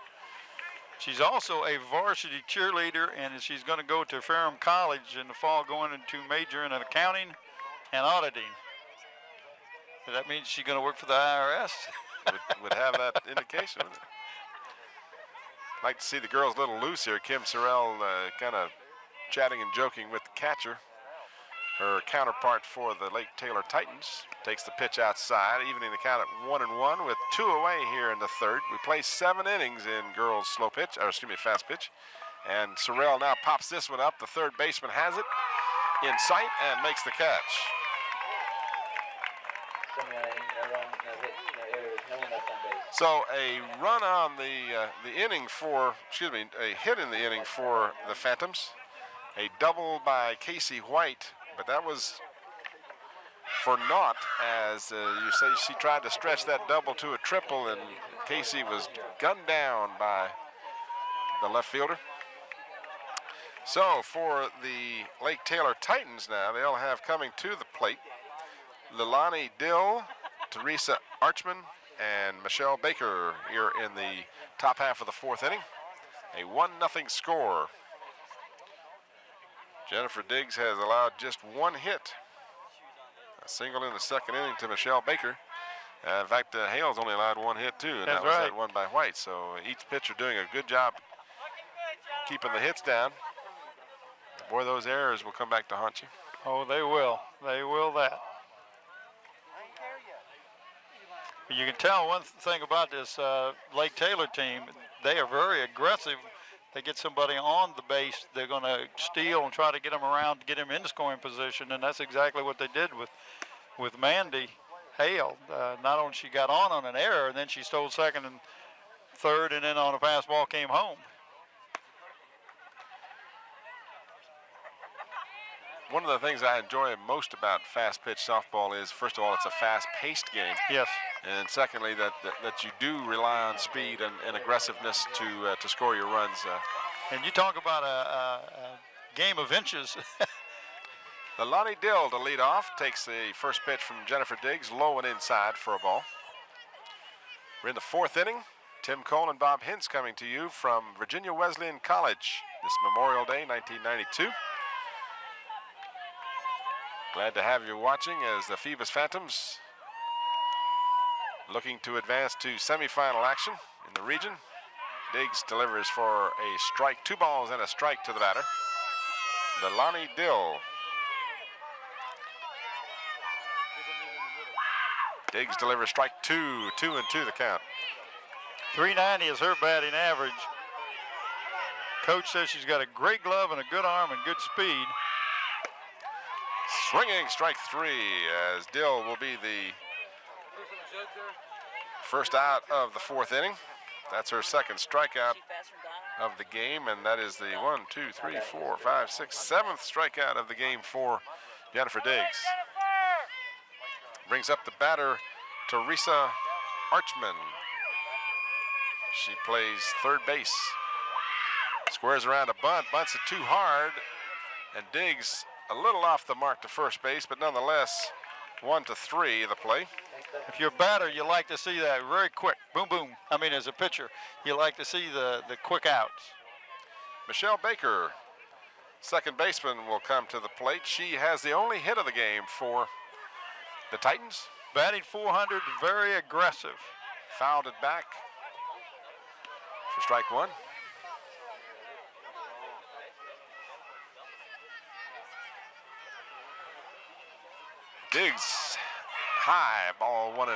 She's also a varsity cheerleader, and she's going to go to Ferrum College in the fall, going into majoring in accounting and auditing. That means she's going to work for the IRS. would have that indication. Wouldn't it? Like to see the girls a little loose here. Kim Sorrell kind of chatting and joking with the catcher. Her counterpart for the Lake Taylor Titans takes the pitch outside, evening the count at 1-1 with 2 away here in the third. We play 7 innings in girls slow pitch, or excuse me, fast pitch. And Sorrell now pops this one up. The third baseman has it in sight and makes the catch. So a run on the inning for, excuse me, a hit in the inning for the Phantoms. A double by Casey White, but that was for naught, as you say, she tried to stretch that double to a triple, and Casey was gunned down by the left fielder. So for the Lake Taylor Titans now, they'll have coming to the plate Lilani Dill, Teresa Archman, and Michelle Baker here in the top half of the fourth inning. A 1-0 score. Jennifer Diggs has allowed just 1 hit. A single in the second inning to Michelle Baker. In fact, Hale's only allowed 1 hit too, and That's that was right. that one by White. So each pitcher doing a good job keeping the hits down. Boy, those errors will come back to haunt you. Oh, they will. They will that. You can tell one thing about this Lake Taylor team, they are very aggressive. They get somebody on the base, they're going to steal and try to get them around to get him into scoring position, and that's exactly what they did with Mandy Hale. Not only she got on an error, and then she stole second and third, and then on a pass ball came home. One of the things I enjoy most about fast pitch softball is, first of all, it's a fast-paced game. Yes. And secondly, that you do rely on speed and aggressiveness to score your runs. And you talk about a game of inches. Lilani Dill to lead off, takes the first pitch from Jennifer Diggs, low and inside for a ball. We're in the fourth inning. Tim Cole and Bob Hintz coming to you from Virginia Wesleyan College this Memorial Day, 1992. Glad to have you watching as the Phoebus Phantoms looking to advance to semifinal action in the region. Diggs delivers for a strike, 2 balls and a strike to the batter. Lilani Dill. Diggs delivers strike 2, 2-2 the count. 390 is her batting average. Coach says she's got a great glove and a good arm and good speed. Swinging strike 3 as Dill will be the first out of the fourth inning. That's her second strikeout of the game, and that is the 1, 2, 3, 4, 5, 6, 7th strikeout of the game for Jennifer Diggs. Brings up the batter, Teresa Archman. She plays third base. Squares around a bunt, bunts it too hard, And Diggs a little off the mark to first base, but nonetheless 1-3 the play. If you're a batter, you like to see that very quick. Boom, boom. I mean, as a pitcher, you like to see the quick outs. Michelle Baker, second baseman, will come to the plate. She has the only hit of the game for the Titans. Batting .400, very aggressive. Fouled it back for strike one. Diggs, high, ball 1-1.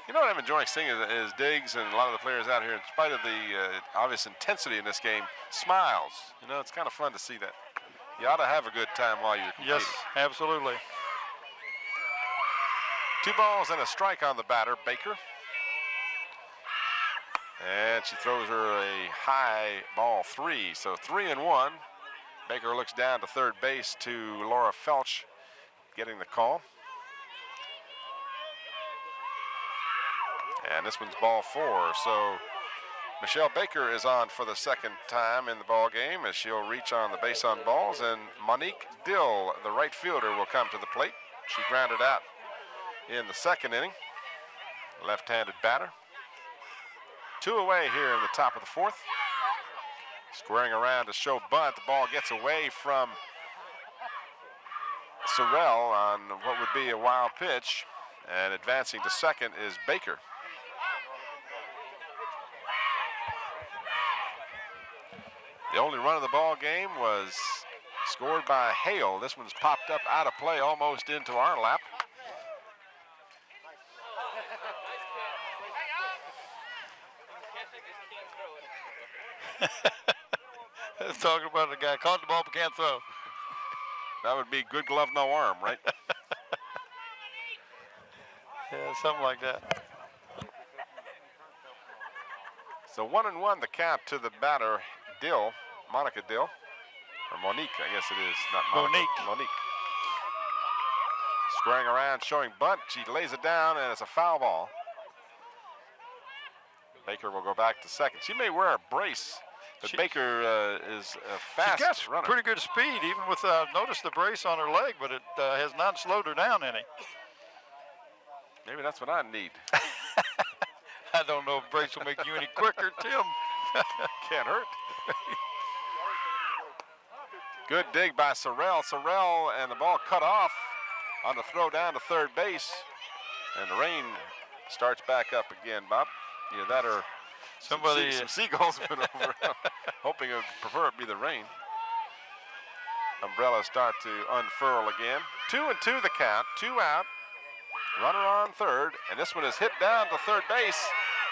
You know what I'm enjoying seeing is Diggs and a lot of the players out here, in spite of the obvious intensity in this game, smiles. You know, it's kind of fun to see that. You ought to have a good time while you're competing. Yes, absolutely. 2 balls and a strike on the batter, Baker. And she throws her a high ball 3, so 3-1. Baker looks down to third base to Laura Felch getting the call. And this one's ball 4, so Michelle Baker is on for the second time in the ball game as she'll reach on the base on balls, and Monique Dill, the right fielder, will come to the plate. She grounded out in the second inning. Left-handed batter. 2 away here in the top of the fourth. Squaring around to show bunt. The ball gets away from Sorrell on what would be a wild pitch, and advancing to second is Baker. The only run of the ball game was scored by Hale. This one's popped up out of play almost into our lap. Talking about the guy caught the ball but can't throw. That would be good glove, no arm, right? Yeah, something like that. So 1-1 the count to the batter, Dill, Monica Dill, or Monique, I guess it is, not Monica. Monique. Squaring around, showing bunt. She lays it down, and it's a foul ball. Baker will go back to second. She may wear a brace, but Baker is a fast she's got runner. Pretty good speed, even with, notice the brace on her leg, but it has not slowed her down any. Maybe that's what I need. I don't know if brace will make you any quicker, Tim. Can't hurt. Good dig by Sorrell. Sorrell, and the ball cut off on the throw down to third base. And the rain starts back up again, Bob. Either that or somebody, some seagulls have been over. Hoping it would prefer it be the rain. Umbrellas start to unfurl again. 2-2 the count, 2 out. Runner on third, and this one is hit down to third base.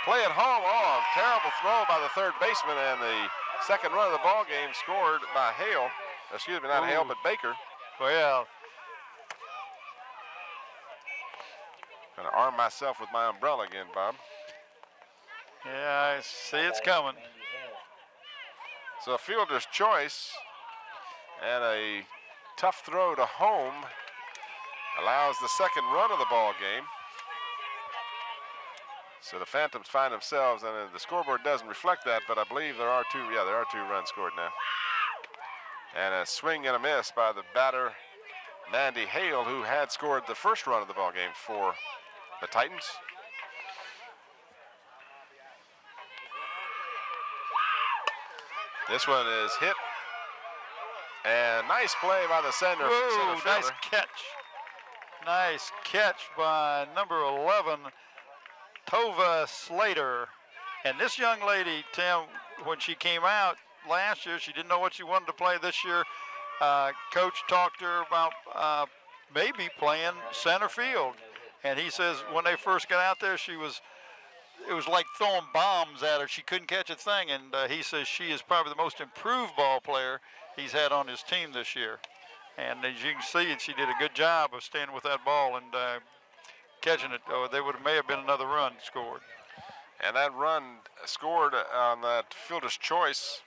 Play it home. Oh, terrible throw by the third baseman, and the second run of the ball game scored by Hale. Excuse me, not Hale, but Baker. Well, Gonna arm myself with my umbrella again, Bob. yeah, I see it's coming. So a fielder's choice and a tough throw to home allows the second run of the ball game. So the Phantoms find themselves, and the scoreboard doesn't reflect that, but I believe there are 2 runs scored now. And a swing and a miss by the batter, Mandy Hale, who had scored the first run of the ball game for the Titans. This one is hit, and nice play by the center. Ooh, fielder. nice catch. Nice catch by number 11, Tova Slater. And this young lady, Tim, when she came out last year, she didn't know what she wanted to play this year. Coach talked to her about maybe playing center field. And he says when they first got out there, it was like throwing bombs at her. She couldn't catch a thing. And he says she is probably the most improved ball player he's had on his team this year. And as you can see, she did a good job of standing with that ball and catching it. Oh, may have been another run scored. And that run scored on that fielder's choice.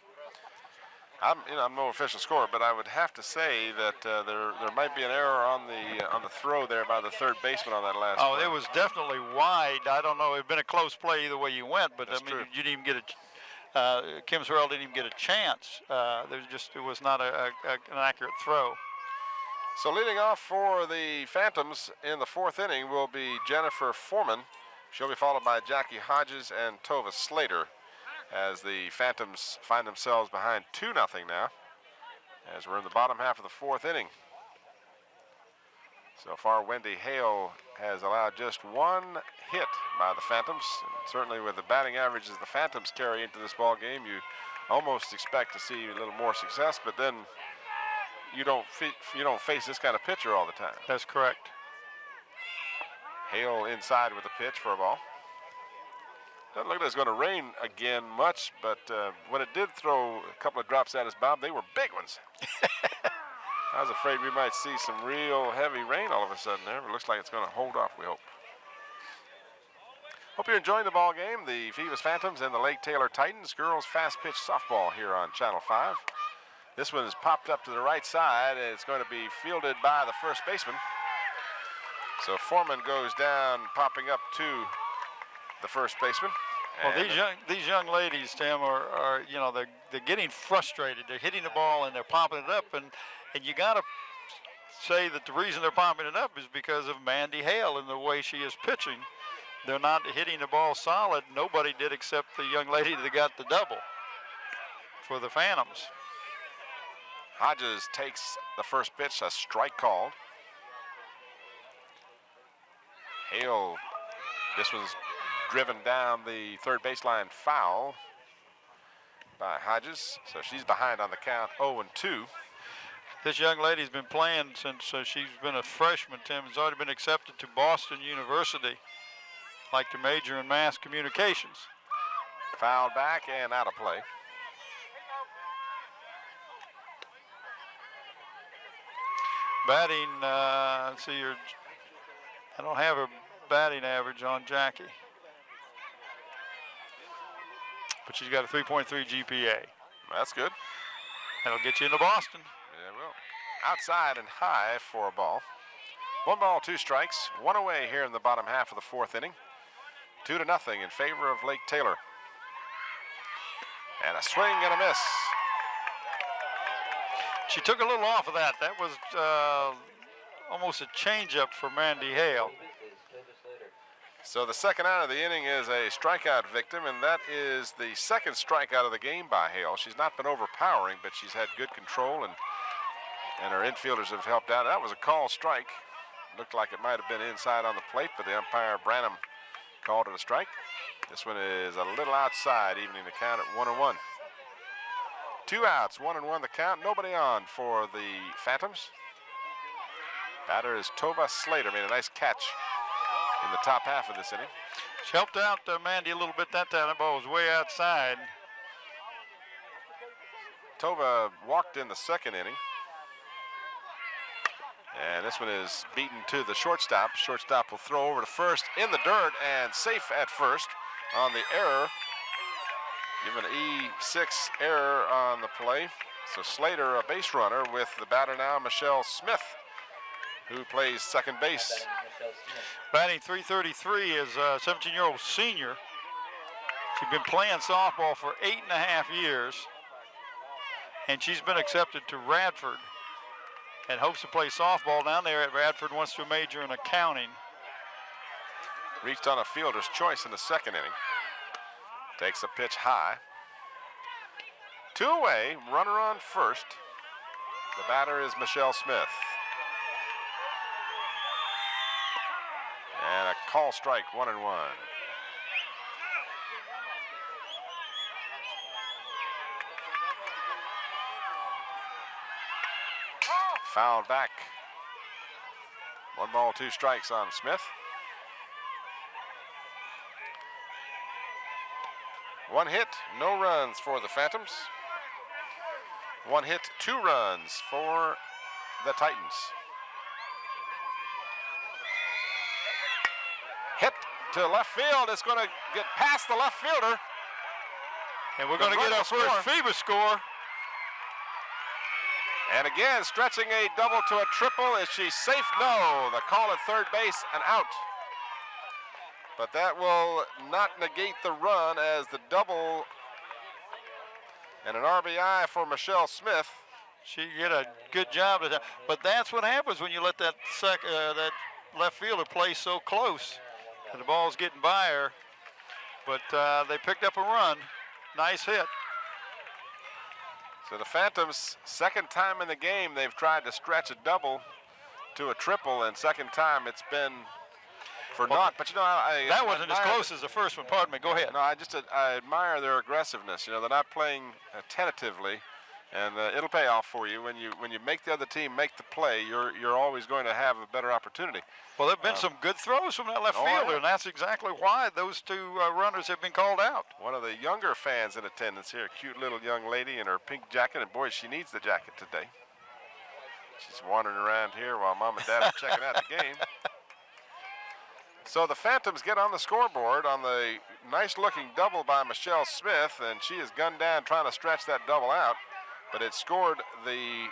I'm no official scorer, but I would have to say that there might be an error on the throw there by the third baseman on that last. Oh, play. it was definitely wide. I don't know. It'd been a close play either way you went, but That's I mean, true. you didn't even get Kim Sorrell didn't even get a chance. It was not an accurate throw. So leading off for the Phantoms in the 4th inning will be Jennifer Foreman. She'll be followed by Jackie Hodges and Tova Slater as the Phantoms find themselves behind 2-0 now as we're in the bottom half of the 4th inning. So far, Wendy Hale has allowed just 1 hit by the Phantoms. And certainly with the batting averages the Phantoms carry into this ball game, you almost expect to see a little more success, but then you don't face this kind of pitcher all the time. That's correct. Hale inside with a pitch for a ball. Doesn't look like it's going to rain again much, but when it did throw a couple of drops at us, Bob, they were big ones. I was afraid we might see some real heavy rain all of a sudden there, but it looks like it's going to hold off, we hope. Hope you're enjoying the ball game. The Phoebus Phantoms and the Lake Taylor Titans girls fast pitch softball here on Channel 5. This one is popped up to the right side, and it's going to be fielded by the first baseman. So Foreman goes down, popping up to the first baseman. Well, these young ladies, Tim, are they're getting frustrated. They're hitting the ball and they're popping it up, and you got to say that the reason they're popping it up is because of Mandy Hale and the way she is pitching. They're not hitting the ball solid. Nobody did except the young lady that got the double for the Phantoms. Hodges takes the first pitch, a strike called. Hale, this one's driven down the third baseline foul by Hodges. So she's behind on the count, 0-2. This young lady's been playing since she's been a freshman, Tim. Has already been accepted to Boston University, like to major in mass communications. Fouled back and out of play. Batting, let's see here. I don't have her batting average on Jackie, but she's got a 3.3 GPA. That's good. That'll get you into Boston. Yeah, well, outside and high for a ball. 1 ball, 2 strikes, 1 away here in the bottom half of the 4th inning. 2-0 in favor of Lake Taylor. And a swing and a miss. She took a little off of that. That was almost a changeup for Mandy Hale. So the second out of the inning is a strikeout victim, and that is the second strikeout of the game by Hale. She's not been overpowering, but she's had good control, and her infielders have helped out. That was a called strike. Looked like it might have been inside on the plate, but the umpire, Branham, called it a strike. This one is a little outside, evening the count at 1-1. 2 outs, 1-1 the count. Nobody on for the Phantoms. Batter is Tova Slater. Made a nice catch in the top half of this inning. She helped out Mandy a little bit that time. That ball was way outside. Tova walked in the second inning. And this one is beaten to the shortstop. Shortstop will throw over to first in the dirt and safe at first on the error. Given an E6 error on the play. So Slater, a base runner, with the batter now, Michelle Smith, who plays second base. Batting .333 is a 17-year-old senior. She's been playing softball for 8.5 years, and she's been accepted to Radford and hopes to play softball down there at Radford. Wants to major in accounting. Reached on a fielder's choice in the second inning. Takes a pitch high. 2 away, runner on first. The batter is Michelle Smith. And a call strike, 1-1. Fouled back. 1 ball, 2 strikes on Smith. 1 hit, no runs for the Phantoms. 1 hit, 2 runs for the Titans. Hit to left field. It's going to get past the left fielder. And we're going to get our first Phoebus score. And again, stretching a double to a triple. Is she safe? No. The call at third base, an out. But that will not negate the run as the double And an RBI for Michelle Smith. She did a good job of that. But that's what happens when you let that that left fielder play so close. And the ball's getting by her. But they picked up a run. Nice hit. So the Phantoms, second time in the game, they've tried to stretch a double to a triple, and second time it's been for naught. But you know, that wasn't as close as the first one. Pardon me. Go ahead. No, I admire their aggressiveness. You know, they're not playing tentatively, and it'll pay off for you when you make the other team make the play. You're always going to have a better opportunity. Well, there've been some good throws from that left fielder, and that's exactly why those two runners have been called out. One of the younger fans in attendance here, a cute little young lady in her pink jacket, and boy, she needs the jacket today. She's wandering around here while Mom and Dad are checking out the game. So the Phantoms get on the scoreboard on the nice-looking double by Michelle Smith, and she is gunned down trying to stretch that double out, but it scored the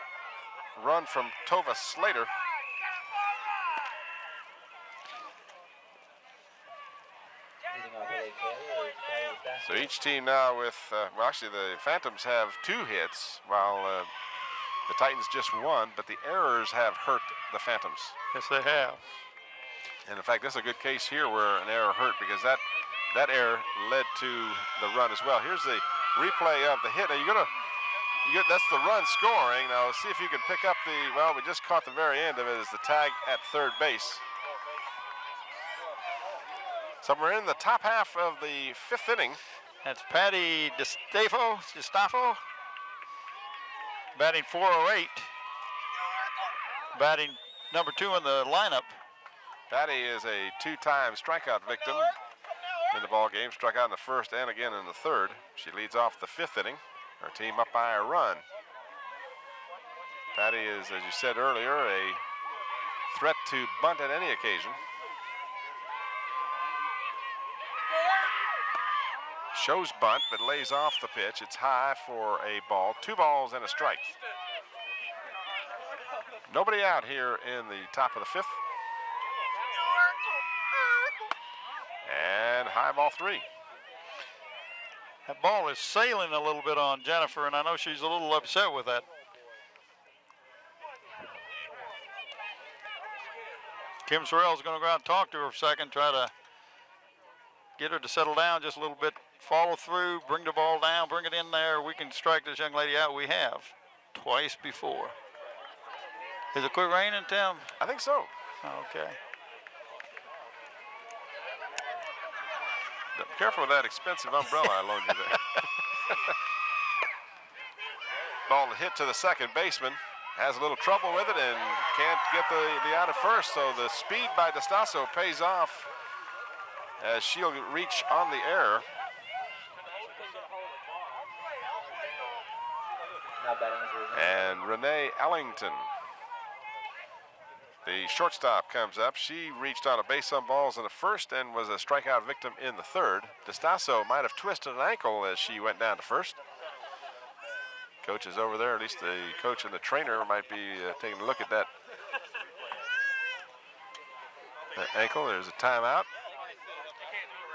run from Tova Slater. So each team now with, well, actually the Phantoms have 2 hits, while the Titans just 1, but the errors have hurt the Phantoms. Yes, they have. And in fact, this is a good case here where an error hurt, because that error led to the run as well. Here's the replay of the hit. Now that's the run scoring. Now see if you can pick up well, we just caught the very end of it as the tag at third base. So we're in the top half of the 5th inning. That's Patty DiStafo, batting .408, batting number 2 in the lineup. Patty is a 2-time strikeout victim in the ball game. Struck out in the first and again in the third. She leads off the 5th inning. Her team up by a run. Patty is, as you said earlier, a threat to bunt at any occasion. Shows bunt, but lays off the pitch. It's high for a ball. 2 balls and a strike. Nobody out here in the top of the 5th. And high ball 3. That ball is sailing a little bit on Jennifer, and I know she's a little upset with that. Kim Sorrell's going to go out and talk to her for a second, try to get her to settle down just a little bit, follow through, bring the ball down, bring it in there. We can strike this young lady out. We have twice before. Is it quit raining, Tim? I think so. Okay. Be careful with that expensive umbrella I loaned you there. Ball hit to the second baseman. Has a little trouble with it and can't get the out at first. So the speed by DiStafo pays off as she'll reach on the error. And Renee Ellington, the shortstop, comes up. She reached on a base on balls in the first and was a strikeout victim in the third. DiStafo might have twisted an ankle as she went down to first. Coach is over there, at least the coach and the trainer might be taking a look at that ankle. There's a timeout.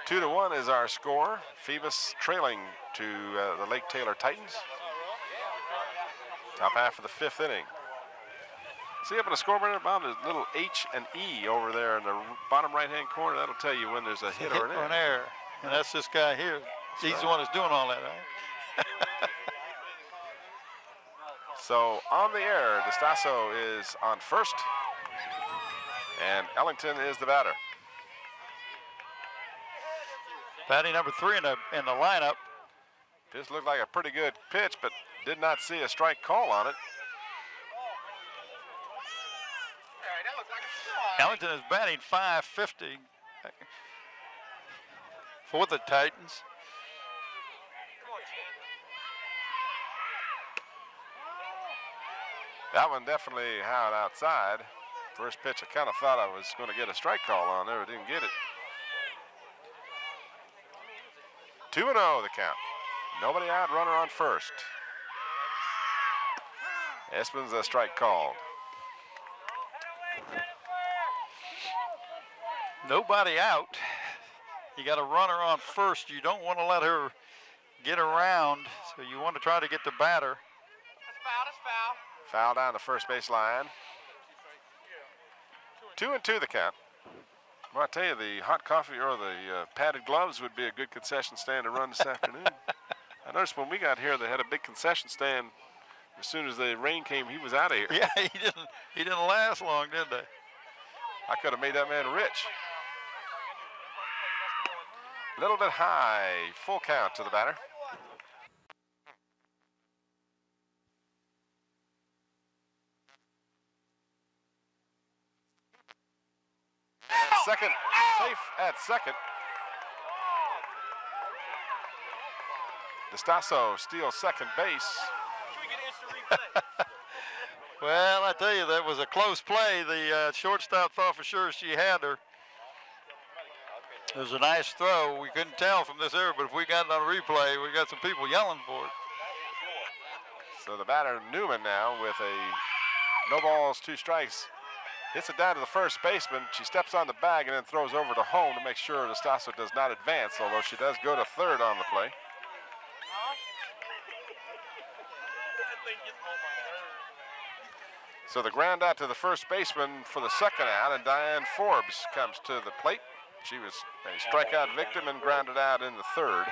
2-1 is our score. Phoebus trailing to the Lake Taylor Titans. Top half of the 5th inning. See up on the scoreboard, Bob, there's a little H and E over there in the bottom right-hand corner. That'll tell you when there's a hit or an error. And that's this guy here. He's the one that's doing all that, right? So on the error, DiStafo is on first, and Ellington is the batter. Batting number 3 in the lineup. This looked like a pretty good pitch, but did not see a strike call on it. Ellington is batting .550 for the Titans. That one definitely out outside. First pitch, I kind of thought I was going to get a strike call on there, but didn't get it. 2-0 the count. Nobody out, runner on first. Espin's a strike called. Nobody out. You got a runner on first. You don't want to let her get around, so you want to try to get the batter. That's foul. Foul down the first base line. 2-2 the count. Well, I tell you, the hot coffee or the padded gloves would be a good concession stand to run this afternoon. I noticed when we got here, they had a big concession stand. As soon as the rain came, he was out of here. Yeah, he didn't last long, did they? I could have made that man rich. A little bit high. Full count to the batter. Second, safe at second. DeStasso steals second base. Should we get instant replay? Well, I tell you, that was a close play. The shortstop thought for sure she had her. It was a nice throw. We couldn't tell from this area, but if we got it on a replay, we got some people yelling for it. So the batter, Newman, now with a no balls, 2 strikes. Hits it down to the first baseman. She steps on the bag and then throws over to home to make sure DeStasso does not advance, although she does go to third on the play. So the ground out to the first baseman for the second out, and Diane Forbes comes to the plate. She was a strikeout victim and grounded out in the third.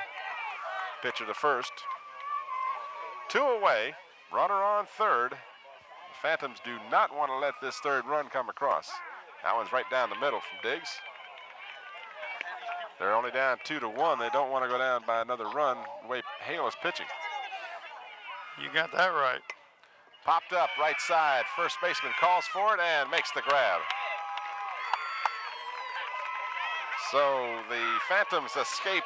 Pitcher to first. 2 away, runner on third. The Phantoms do not want to let this third run come across. That one's right down the middle from Diggs. They're only down 2-1. They don't want to go down by another run the way Hale is pitching. You got that right. Popped up right side. First baseman calls for it and makes the grab. So the Phantoms escape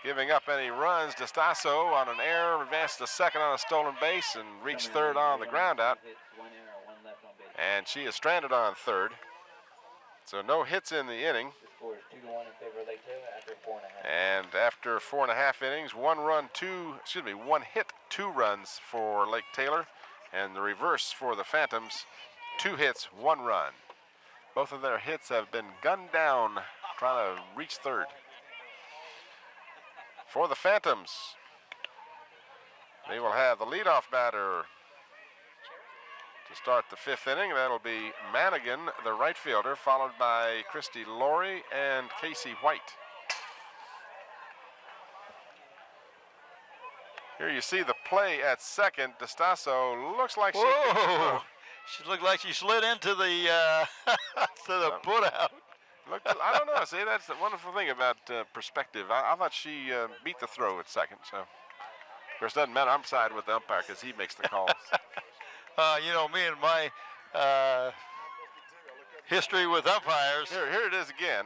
giving up any runs. DeStasso on an error advanced to second on a stolen base and reached third on the ground out. And she is stranded on third. So no hits in the inning. The score is 2-1 in favor of Lake Taylor after 4.5. And after 4.5 innings, 1 hit, 2 runs for Lake Taylor. And the reverse for the Phantoms, 2 hits, 1 run. Both of their hits have been gunned down trying to reach third. For the Phantoms, they will have the leadoff batter to start the 5th inning. That'll be Manigan, the right fielder, followed by Christy Laurie and Casey White. Here you see the play at second. DeStasso looks like Whoa! She looked like she slid into the to the put out. Look, I don't know. See, that's the wonderful thing about perspective. I thought she beat the throw at second. So, of course, it doesn't matter. I'm side with the umpire because he makes the calls. You know, me and my history with umpires. Here it is again.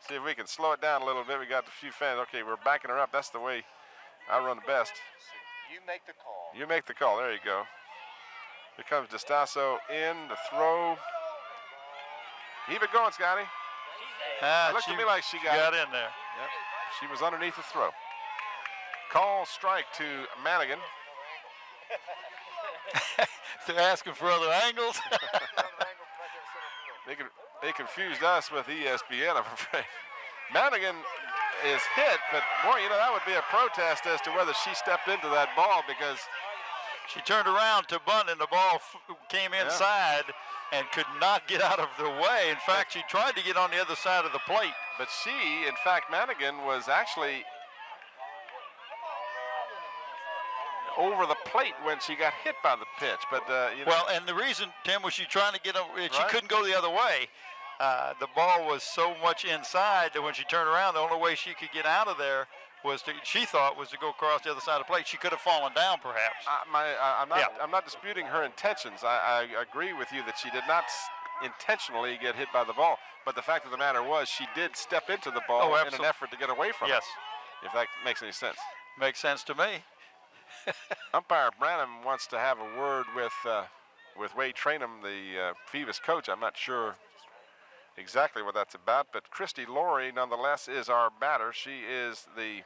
See if we can slow it down a little bit. We got a few fans. Okay, we're backing her up. That's the way I run the best. You make the call. You make the call. There you go. Here comes DeStasso in the throw. Keep it going, Scotty. It looked to me like she got in there. Yep. She was underneath the throw. Call strike to Manigan. They're asking for other angles. They confused us with ESPN, I'm afraid. Manigan is hit, but boy, you know, that would be a protest as to whether she stepped into that ball because she turned around to bunt and the ball came inside and could not get out of the way. In fact, she tried to get on the other side of the plate. But she, in fact, Manigan was actually over the plate when she got hit by the pitch. But you know. Well, and the reason, Tim, was she trying to get over, she Right. couldn't go the other way. The ball was so much inside that when she turned around, the only way she could get out of there was to, she thought, was to go across the other side of the plate. She could have fallen down, perhaps. I'm not disputing her intentions. I agree with you that she did not intentionally get hit by the ball. But the fact of the matter was she did step into the ball in an effort to get away from it. If that makes any sense. Makes sense to me. Umpire Branham wants to have a word with Wade Trainum, the Phoebus coach. I'm not sure exactly what that's about, but Christy Laurie, nonetheless, is our batter. She is the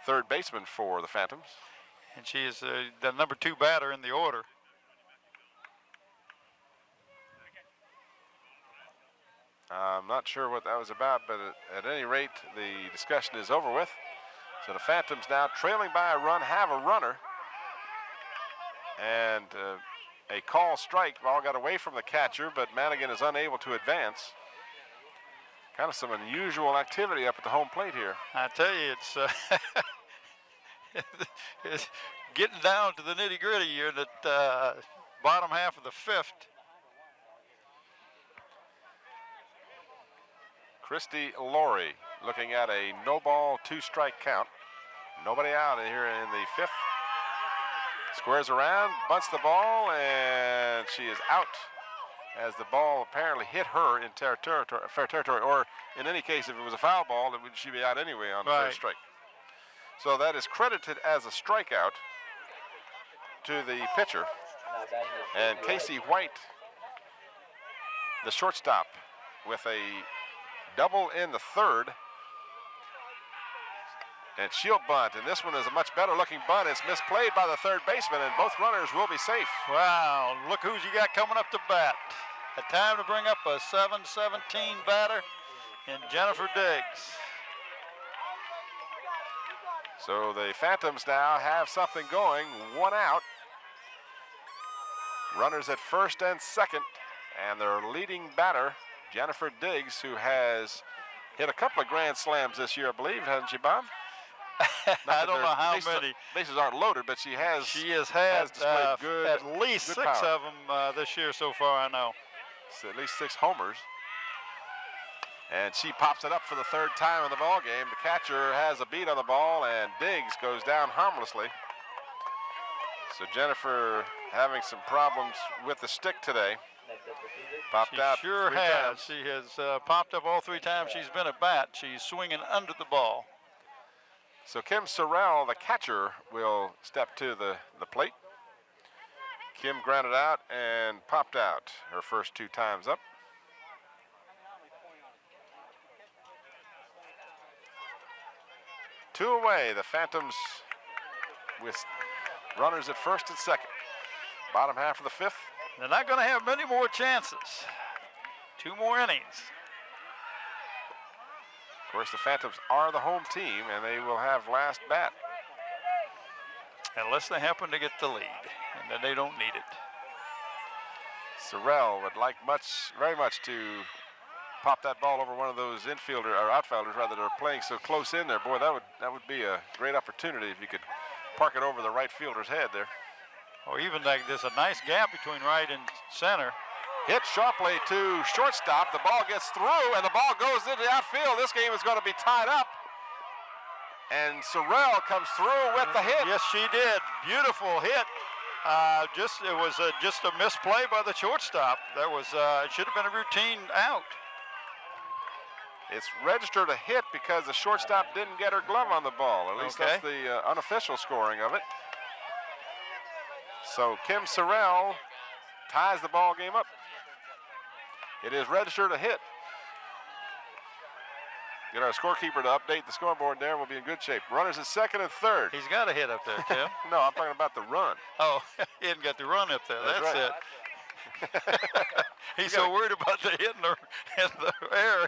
third baseman for the Phantoms. And she is the number 2 batter in the order. I'm not sure what that was about, but at any rate, the discussion is over with. So the Phantoms now trailing by a run, have a runner. And a call strike. Ball got away from the catcher, but Madigan is unable to advance. Kind of some unusual activity up at the home plate here. I tell you, it's, it's getting down to the nitty-gritty here in the bottom half of the fifth. Christy Laurie looking at a no ball, 2-strike count. Nobody out here in the fifth. Squares around, bunts the ball, and she is out as the ball apparently hit her in fair territory, or in any case, if it was a foul ball, she'd be out anyway on the first strike. So that is credited as a strikeout to the pitcher. And Casey White, the shortstop, with a double in the third. And shield bunt, and this one is a much better looking bunt. It's misplayed by the third baseman, and both runners will be safe. Wow, look who's you got coming up to bat. A time to bring up a 7-17 batter in Jennifer Diggs. So the Phantoms now have something going, 1 out. Runners at first and second, and their leading batter, Jennifer Diggs, who has hit a couple of grand slams this year, I believe, hasn't she, Bob? I don't know how many. Bases aren't loaded, but she has had displayed good, at least good 6 power. of them this year so far, I know. So at least 6 homers. And she pops it up for the third time in the ball game. The catcher has a beat on the ball, and Diggs goes down harmlessly. So Jennifer having some problems with the stick today. Popped out Sure 3 has. times. She has popped up all 3 times she's been at bat. She's swinging under the ball. So Kim Sorrell, the catcher, will step to the plate. Kim grounded out and popped out her first 2 times up. Two away, the Phantoms with runners at first and second. Bottom half of the fifth. They're not going to have many more chances. 2 more innings. Of course, the Phantoms are the home team, and they will have last bat. Unless they happen to get the lead, and then they don't need it. Sorrell would like very much to pop that ball over one of those outfielders rather, that are playing so close in there. Boy, that would be a great opportunity if you could park it over the right fielder's head there. Or even like there's a nice gap between right and center. Hit sharply to shortstop. The ball gets through, and the ball goes into the outfield. This game is going to be tied up. And Sorrell comes through with the hit. Yes, she did. Beautiful hit. It was just a misplay by the shortstop. That was it should have been a routine out. It's registered a hit because the shortstop didn't get her glove on the ball. At least that's the unofficial scoring of it. So Kim Sorrell ties the ball game up. It is registered a hit. Get our scorekeeper to update the scoreboard there. We'll be in good shape. Runners at second and third. He's got a hit up there, Tim. No, I'm talking about the run. Oh, he hadn't got the run up there. That's right. it. He's so worried about the hit in the air.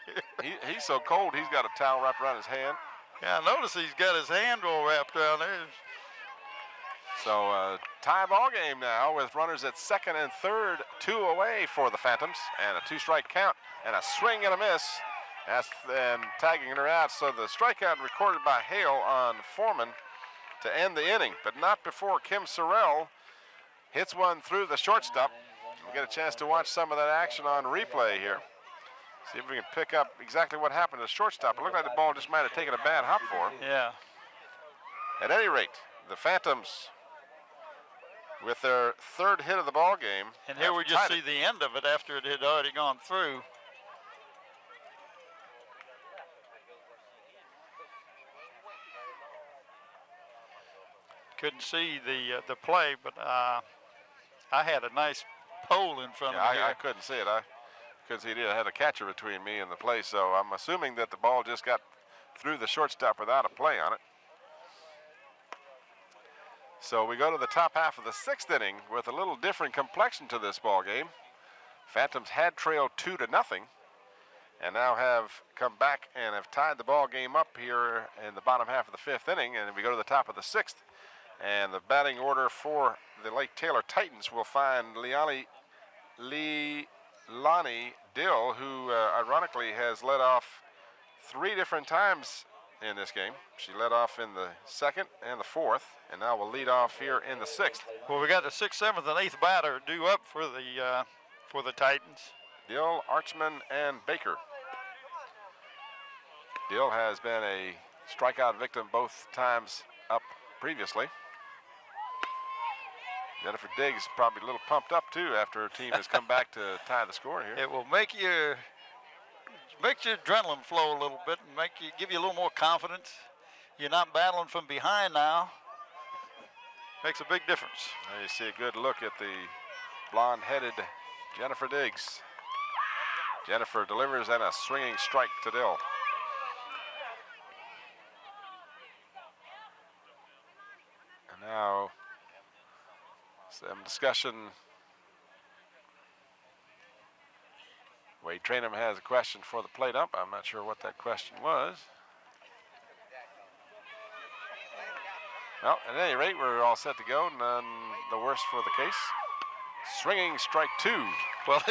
He's so cold, he's got a towel wrapped around his hand. Yeah, I notice he's got his hand all wrapped around there. So tie ball game now with runners at second and third, 2 away for the Phantoms, and a 2-strike count and a swing and a miss. And tagging her out. So the strikeout recorded by Hale on Foreman to end the inning, but not before Kim Sorrell hits one through the shortstop. We'll get a chance to watch some of that action on replay here. See if we can pick up exactly what happened to the shortstop. It looked like the ball just might have taken a bad hop for him. Yeah. At any rate, the Phantoms, with their 3rd hit of the ball game. And here we just see the end of it after it had already gone through. Couldn't see the play, but I had a nice pole in front of me. I couldn't see it. I couldn't see it. I had a catcher between me and the play, so I'm assuming that the ball just got through the shortstop without a play on it. So we go to the top half of the 6th inning with a little different complexion to this ball game. Phantoms had trailed 2-0, and now have come back and have tied the ball game up here in the bottom half of the 5th inning. And we go to the top of the 6th, and the batting order for the Lake Taylor Titans will find Leilani Dill, who ironically has led off 3 different times in this game. She led off in the 2nd and the 4th, and now will lead off here in the 6th. Well, we got the 6th, 7th, and 8th batter due up for the Titans. Dill, Archman, and Baker. Dill has been a strikeout victim both times up previously. Jennifer Diggs probably a little pumped up too after her team has come back to tie the score here. It will make your adrenaline flow a little bit and give you a little more confidence. You're not battling from behind now. Makes a big difference. Now you see a good look at the blonde-headed Jennifer Diggs. Jennifer delivers and a swinging strike to Dill. And now some discussion. Wade Trainum has a question for the plate ump. I'm not sure what that question was. Well, at any rate, we're all set to go. None the worse for the case. Swinging strike 2. Well,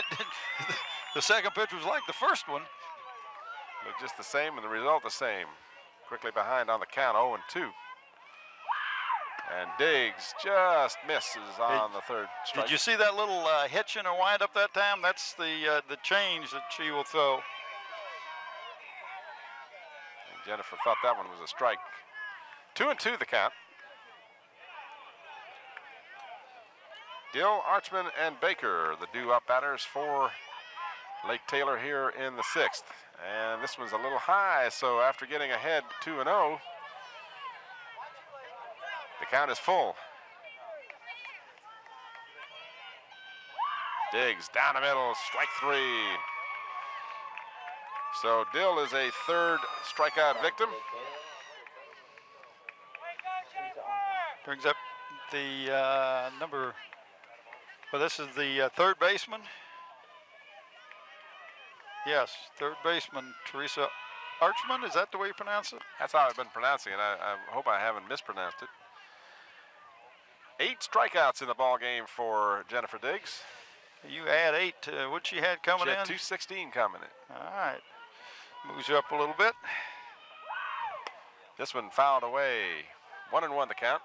the second pitch was like the first one. Looked just the same and the result the same. Quickly behind on the count, 0-2. And Diggs just misses on the 3rd strike. Did you see that little hitch in her wind up that time? That's the change that she will throw. And Jennifer thought that one was a strike. 2-2 the count. Dill, Archman, and Baker, the due-up batters for Lake Taylor here in the 6th. And this one's a little high, so after getting ahead 2-0, the count is full. Diggs down the middle, strike 3. So Dill is a 3rd strikeout victim. Brings up the number. Well, this is the 3rd baseman. Yes, 3rd baseman Teresa Archman. Is that the way you pronounce it? That's how I've been pronouncing it. I hope I haven't mispronounced it. 8 strikeouts in the ball game for Jennifer Diggs. You add 8 to what she had coming She had in. 216 coming in. All right. Moves you up a little bit. This one fouled away. 1-1 the count.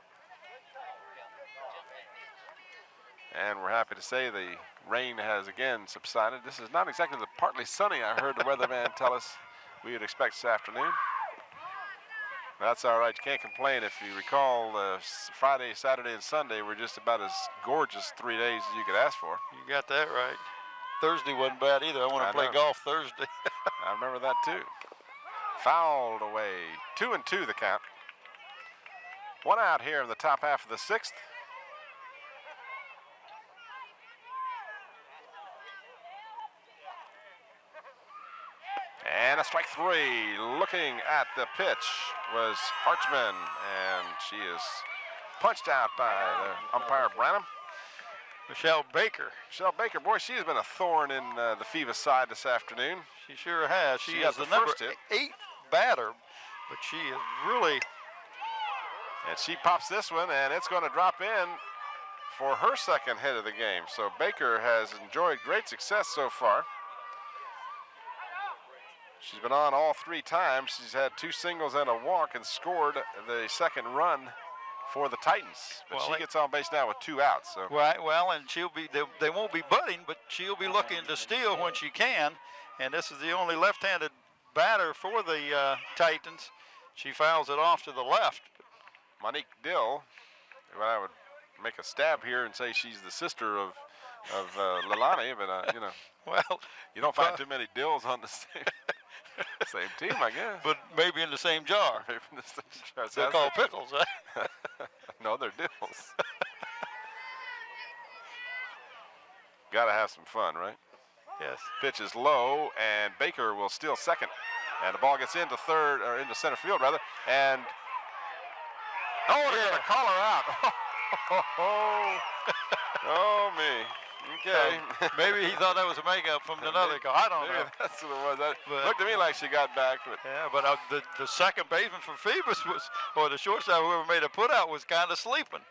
And we're happy to say the rain has again subsided. This is not exactly the partly sunny I heard the weatherman tell us we would expect this afternoon. That's all right. You can't complain. If you recall, Friday, Saturday, and Sunday were just about as gorgeous 3 days as you could ask for. You got that right. Thursday wasn't bad either. I want to play golf Thursday. I remember that too. Fouled away. 2-2 the count. 1 out here in the top half of the 6th. And a strike 3. Looking at the pitch was Archman, and she is punched out by the umpire Branham. Michelle Baker. Michelle Baker, boy, she has been a thorn in the Phoebus side this afternoon. She sure has. She is the number 8 batter, but she is really. And she pops this one, and it's going to drop in for her 2nd hit of the game. So Baker has enjoyed great success so far. She's been on all 3 times. She's had 2 singles and a walk and scored the 2nd run for the Titans. But she gets on base now with 2 outs. So. Right, well, and she'll be, they won't be butting, but she'll be looking to steal when she can. And this is the only left-handed batter for the Titans. She fouls it off to the left. Monique Dill, well, I would make a stab here and say she's the sister of Leilani, but, you know. Well, you don't find too many Dills on the same team, I guess. But maybe in the same jar. Maybe in the same jar. They're called pickles, right? No, they're Dills. Got to have some fun, right? Yes. Pitch is low, and Baker will steal 2nd. And the ball gets into 3rd, or into center field, rather. And, they're going to call her out. Oh, me. Okay. Maybe he thought that was a makeup from another call. I don't Maybe know. that's what it was. That But- looked to me like she got back, but Yeah, but the second baseman for Phoebus was, or the shortstop, whoever made a put out, was kind of sleeping.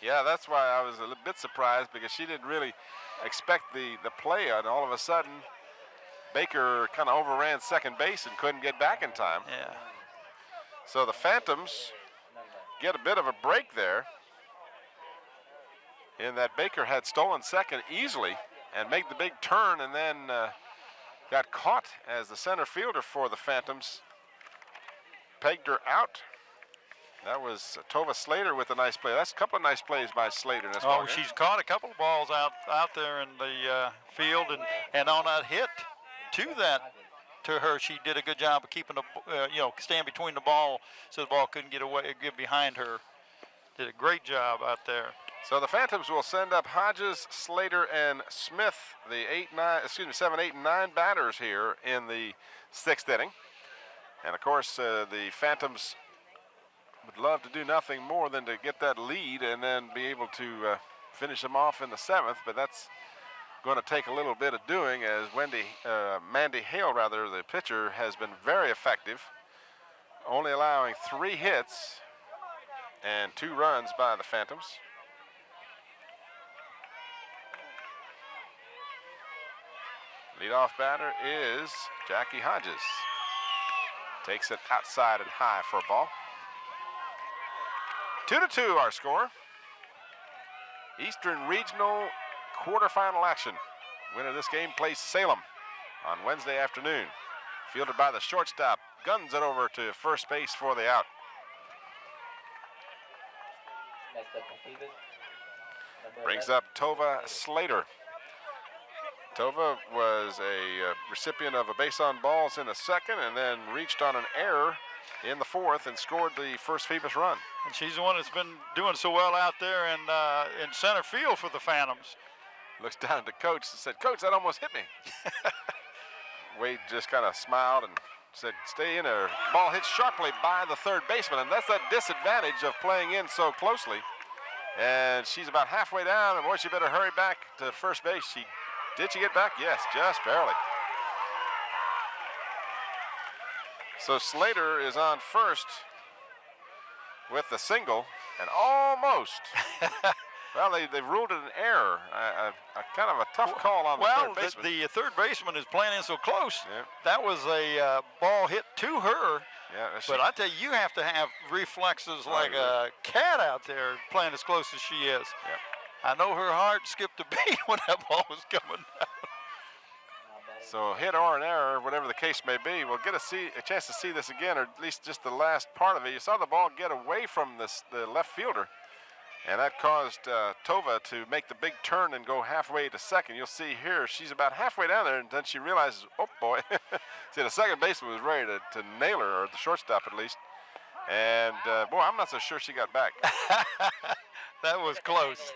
yeah, that's why I was a little bit surprised because she didn't really expect the play, and all of a sudden, Baker kind of overran second base and couldn't get back in time. Yeah. So the Phantoms get a bit of a break there in that Baker had stolen second easily and made the big turn and then got caught as the center fielder for the Phantoms pegged her out. That was Tova Slater with a nice play. That's a couple of nice plays by Slater in this ball Oh, game. she's caught a couple of balls out there in the field, and on that hit to her, she did a good job of keeping the, stand between the ball so the ball couldn't get away, get behind her. Did a great job out there. So the Phantoms will send up Hodges, Slater, and Smith, the 7, 8, and 9 batters here in the 6th inning. And of course, the Phantoms would love to do nothing more than to get that lead and then be able to finish them off in the 7th, but that's going to take a little bit of doing as Mandy Hale, the pitcher, has been very effective, only allowing 3 hits and 2 runs by the Phantoms. Leadoff batter is Jackie Hodges. Takes it outside and high for a ball. 2-2 our score. Eastern Regional quarterfinal action. Winner of this game plays Salem on Wednesday afternoon. Fielded by the shortstop. Guns it over to first base for the out. Next up for Phoebus. Number Brings 11. up Tova Slater. Tova was a recipient of a base on balls in the 2nd and then reached on an error in the 4th and scored the first Phoebus run. And she's the one that's been doing so well out there in center field for the Phantoms. Looks down at the coach and said, "Coach, that almost hit me." Wade just kind of smiled and said, "Stay in there." Ball hit sharply by the third baseman, and that's that disadvantage of playing in so closely. And she's about halfway down, and boy, she better hurry back to first base. Did she get back? Yes, just barely. So Slater is on first with the single, and almost. Well, they've ruled it an error. A kind of a tough call on the third baseman. The third baseman is playing in so close. Yeah. That was a ball hit to her. Yeah, But I tell you have to have reflexes like a cat out there playing as close as she is. Yep. I know her heart skipped a beat when that ball was coming down. So hit or an error, whatever the case may be, we'll get a chance to see this again, or at least just the last part of it. You saw the ball get away from the left fielder, and that caused Tova to make the big turn and go halfway to second. You'll see here, she's about halfway down there, and then she realizes, oh boy. See, the second baseman was ready to nail her, or the shortstop at least. And boy, I'm not so sure she got back. That was close.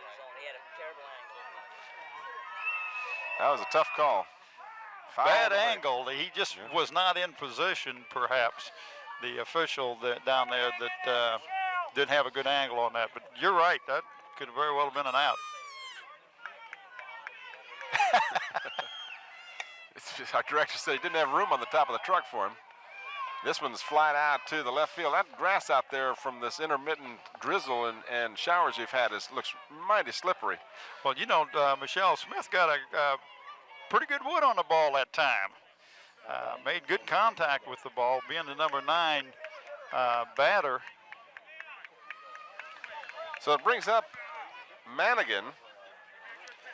That was a tough call. Foul Bad away. angle. He just was not in position, perhaps, the official down there that didn't have a good angle on that. But you're right. That could very well have been an out. Our director said he didn't have room on the top of the truck for him. This one's flat out to the left field. That grass out there from this intermittent drizzle and showers you've had looks mighty slippery. Well, you know, Michelle Smith got a pretty good wood on the ball that time. Made good contact with the ball, being the number 9 batter. So it brings up Manigan,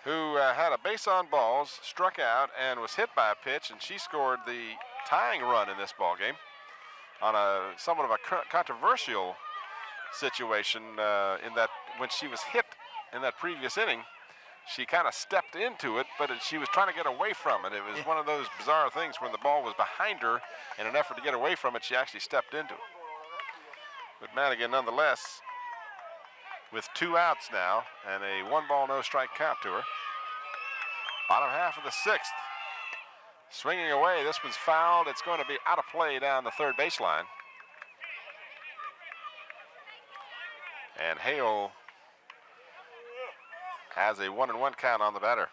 who had a base on balls, struck out, and was hit by a pitch, and she scored the tying run in this ball game on somewhat of a controversial situation in that when she was hit in that previous inning, she kind of stepped into it, but she was trying to get away from it. It was one of those bizarre things when the ball was behind her. In an effort to get away from it, she actually stepped into it. But Manigan, nonetheless, with 2 outs now and a 1-ball, no strike count to her. Bottom half of the 6th. Swinging away, this one's fouled. It's going to be out of play down the third baseline. And Hale has a 1-1 count on the batter.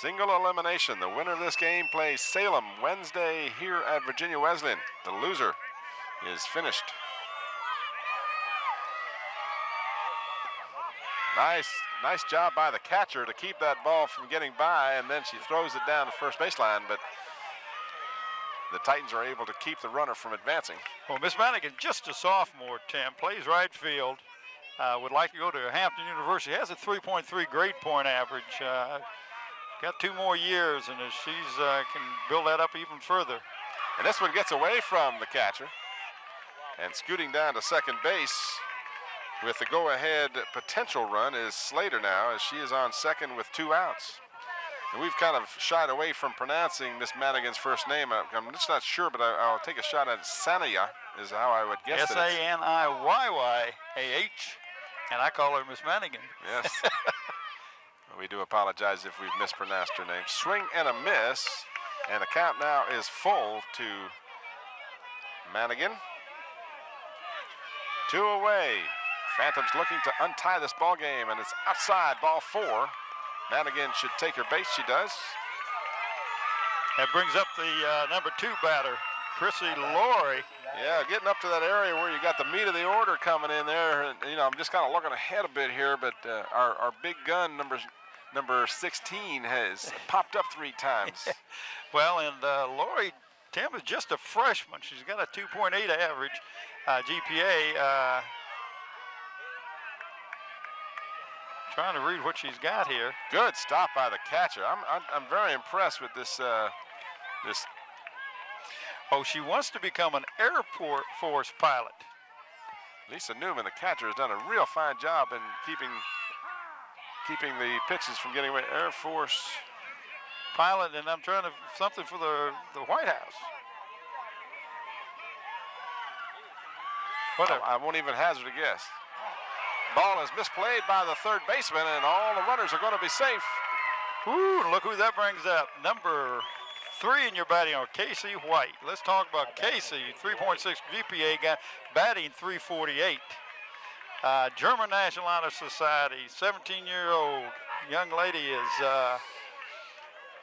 Single elimination. The winner of this game plays Salem Wednesday here at Virginia Wesleyan. The loser is finished. Nice job by the catcher to keep that ball from getting by, and then she throws it down the first baseline, but the Titans are able to keep the runner from advancing. Well, Miss Madigan, just a sophomore, Tim, plays right field. Would like to go to Hampton University. Has a 3.3 grade point average. Got 2 more years, and if she's can build that up even further. And this one gets away from the catcher, and scooting down to second base with the go-ahead potential run is Slater now, as she is on second with 2 outs. And we've kind of shied away from pronouncing Miss Madigan's first name. I'm just not sure, but I'll take a shot at Sanaya is how I would guess it. Saniyah, and I call her Miss Madigan. Yes. We do apologize if we've mispronounced her name. Swing and a miss, and the count now is full to Madigan. 2 away. Phantoms looking to untie this ball game, and it's outside, ball 4. Madigan should take her base. She does. That brings up the number 2 batter, Chrissy Laurie. Yeah, getting up to that area where you got the meat of the order coming in there. And, you know, I'm just kind of looking ahead a bit here, but our big gun, number 16, has popped up 3 times. Well, and Laurie, Tim, is just a freshman. She's got a 2.8 average GPA. Trying to read what she's got here. Good stop by the catcher. I'm very impressed with this. Oh, she wants to become an Air Force pilot. Lisa Newman, the catcher, has done a real fine job in keeping the pitches from getting away. Air Force pilot, and I'm trying to something for the White House. Whatever. I won't even hazard a guess. Ball is misplayed by the third baseman, and all the runners are going to be safe. Ooh, look who that brings up. Number 3 in your batting order, Casey White. Let's talk about Casey. 3.6 GPA, got batting 348. German National Honor Society, 17-year-old young lady is,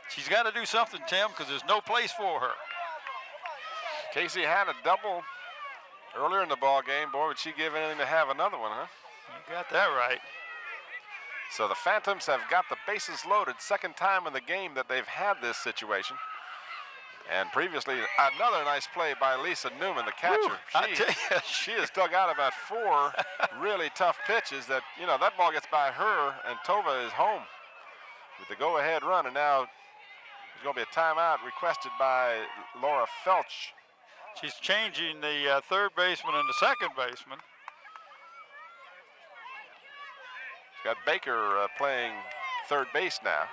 she's got to do something, Tim, because there's no place for her. Casey had a double earlier in the ball game. Boy, would she give anything to have another one, huh? You got that right. So the Phantoms have got the bases loaded. Second time in the game that they've had this situation. And previously, another nice play by Lisa Newman, the catcher. She has dug out about 4 really tough pitches that, you know, that ball gets by her, and Tova is home with the go-ahead run. And now there's going to be a timeout requested by Laura Felch. She's changing the third baseman and the second baseman. Got Baker playing third base now.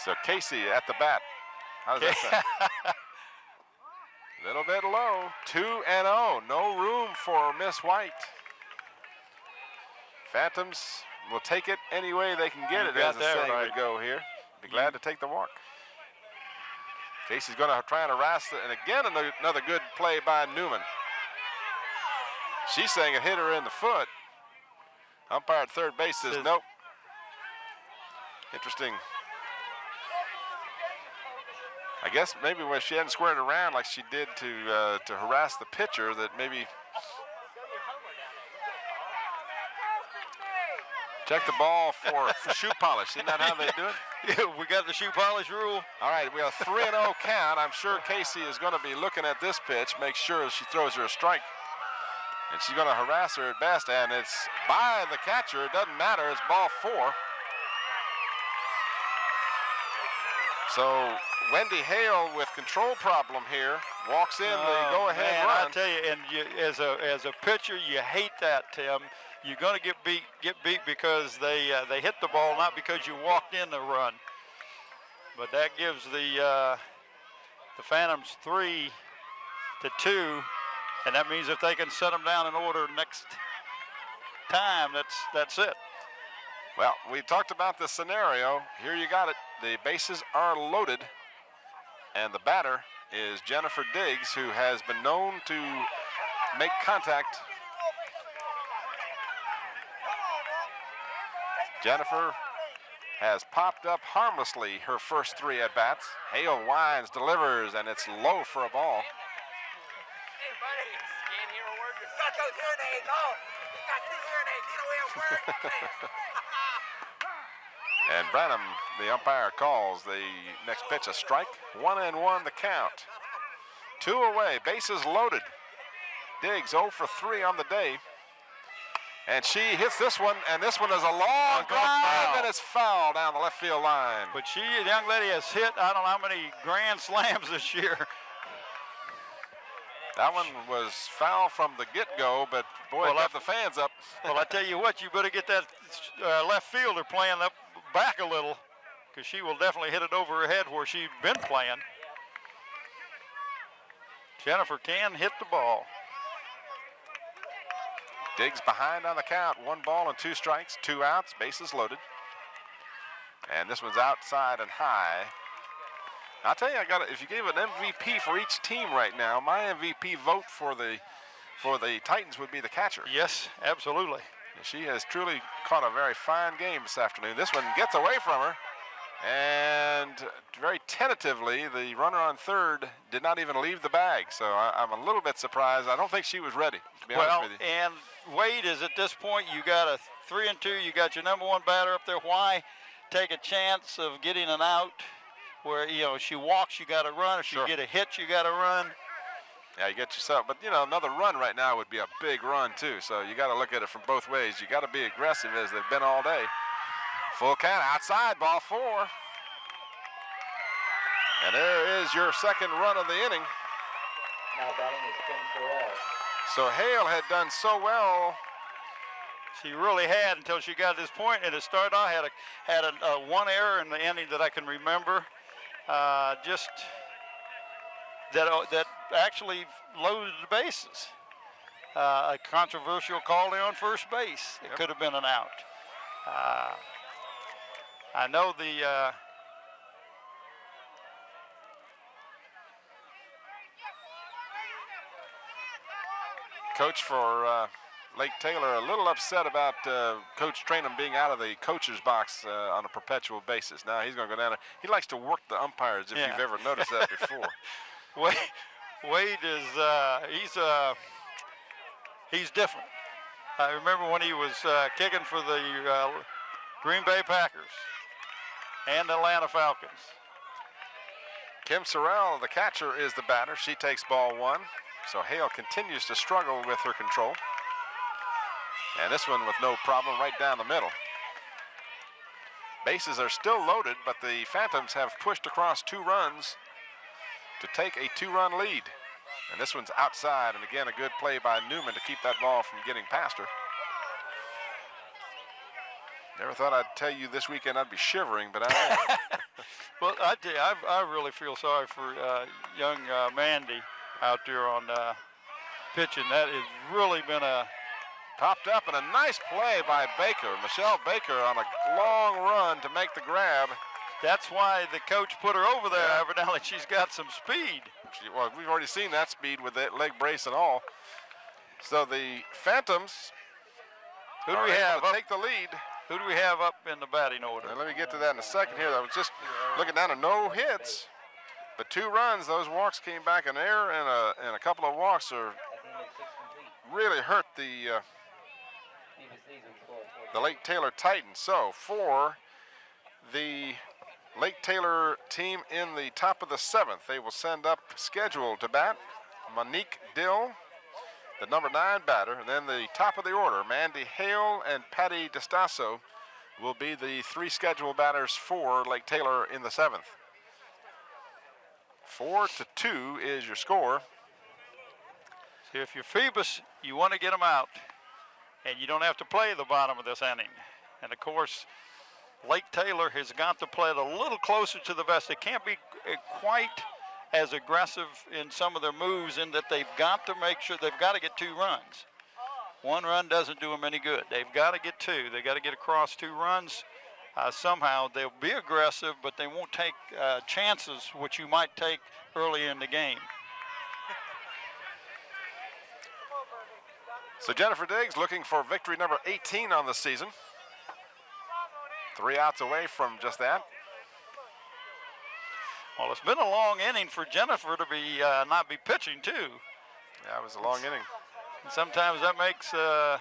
So Casey at the bat. How does that sound? A little bit low. 2-0. No room for Miss White. Phantoms will take it any way they can get it, as the saying would go here. Be glad to take the walk. Casey's going to try and harass it. And again, another good play by Newman. She's saying it hit her in the foot. Umpire at third base says nope. Interesting. I guess maybe when she hadn't squared around like she did to harass the pitcher, that maybe. Check the ball for shoe polish. Isn't that how they do it? Yeah, we got the shoe polish rule. All right, we have a 3-0 count. I'm sure Casey is going to be looking at this pitch, make sure she throws her a strike. And she's going to harass her at best, and it's by the catcher. It doesn't matter. It's ball 4. So Wendy Hale with control problem here walks in the go-ahead run. I tell you, and as a pitcher, you hate that, Tim. You're going to get beat because they hit the ball, not because you walked in the run. But that gives the Phantoms 3-2. And that means if they can set them down in order next time, that's it. Well, we talked about the scenario. Here you got it. The bases are loaded. And the batter is Jennifer Diggs, who has been known to make contact. Jennifer has popped up harmlessly her first 3 at-bats. Hale winds, delivers, and it's low for a ball. Hey, buddy. Can't hear a word you're Got those hearing aids on. You got 2 hearing aids. You don't hear a word you're saying. And Branham, the umpire, calls the next pitch a strike. 1-1 the count. 2 away, bases loaded. Diggs 0 for 3 on the day. And she hits this one, and this one is a long drive, and it's foul down the left field line. But the young lady, has hit I don't know how many grand slams this year. That one was foul from the get-go, but boy, Well, it got the fans up. Well, I tell you what, you better get that left fielder playing up back a little, because she will definitely hit it over her head where she's been playing. Jennifer can hit the ball. Diggs behind on the count. 1 ball and 2 strikes, 2 outs, bases loaded. And this one's outside and high. I'll tell you, if you gave an MVP for each team right now, my MVP vote for the Titans would be the catcher. Yes, absolutely. She has truly caught a very fine game this afternoon. This one gets away from her, and very tentatively, the runner on third did not even leave the bag. So I'm a little bit surprised. I don't think she was ready, to be honest with you. And Wade is at this point, you got a 3-2, you got your number 1 batter up there. Why take a chance of getting an out where, if she walks, you got to run. If you get a hit, you got to run. Yeah, you get yourself, but another run right now would be a big run too. So you got to look at it from both ways. You got to be aggressive as they've been all day. Full count, outside, ball 4. And there is your second run of the inning. Now batting is Kim Sorrell. So Hale had done so well. She really had until she got to this point, and it started out, had a 1 error in the inning that I can remember. Just that actually loaded the bases. A controversial call there on first base. It could have been an out. I know the coach for Lake Taylor a little upset about Coach Trainham being out of the coach's box on a perpetual basis. Now he's going to go down there. He likes to work the umpires, if you've ever noticed that before. Wade is he's different. I remember when he was kicking for the Green Bay Packers and the Atlanta Falcons. Kim Sorrell, the catcher, is the batter. She takes ball 1. So Hale continues to struggle with her control. And this one with no problem right down the middle. Bases are still loaded, but the Phantoms have pushed across 2 runs to take a 2-run lead. And this one's outside, and again, a good play by Newman to keep that ball from getting past her. Never thought I'd tell you this weekend I'd be shivering, but I am. Well, I tell you, I really feel sorry for young Mandy out there on pitching. That has really been a... Popped up, and a nice play by Baker. Michelle Baker on a long run to make the grab. That's why the coach put her over there, evidently. She's got some speed. Well, we've already seen that speed with that leg brace and all. So the Phantoms Who do we have up? take the lead. Who do we have up in the batting order? And let me get to that in a second here. I was just looking down at no hits, but 2 runs. Those walks came back. An error and a couple of walks are really hurt the Lake Taylor Titans. So for the Lake Taylor team in the top of the 7th, they will send up scheduled to bat Monique Dill, the number 9 batter, and then the top of the order, Mandy Hale and Patty DeStasso will be the 3 scheduled batters for Lake Taylor in the 7th. 4-2 is your score. So if you're Phoebus, you want to get them out, and you don't have to play the bottom of this inning. And of course, Lake Taylor has got to play it a little closer to the vest. They can't be quite as aggressive in some of their moves, in that they've got to make sure they've got to get 2 runs. 1 run doesn't do them any good. They've got to get 2. They've got to get across 2 runs. Somehow they'll be aggressive, but they won't take chances, which you might take early in the game. So Jennifer Diggs looking for victory number 18 on the season. 3 outs away from just that. Well, it's been a long inning for Jennifer to be not be pitching too. Yeah, it was a long inning. And sometimes that makes a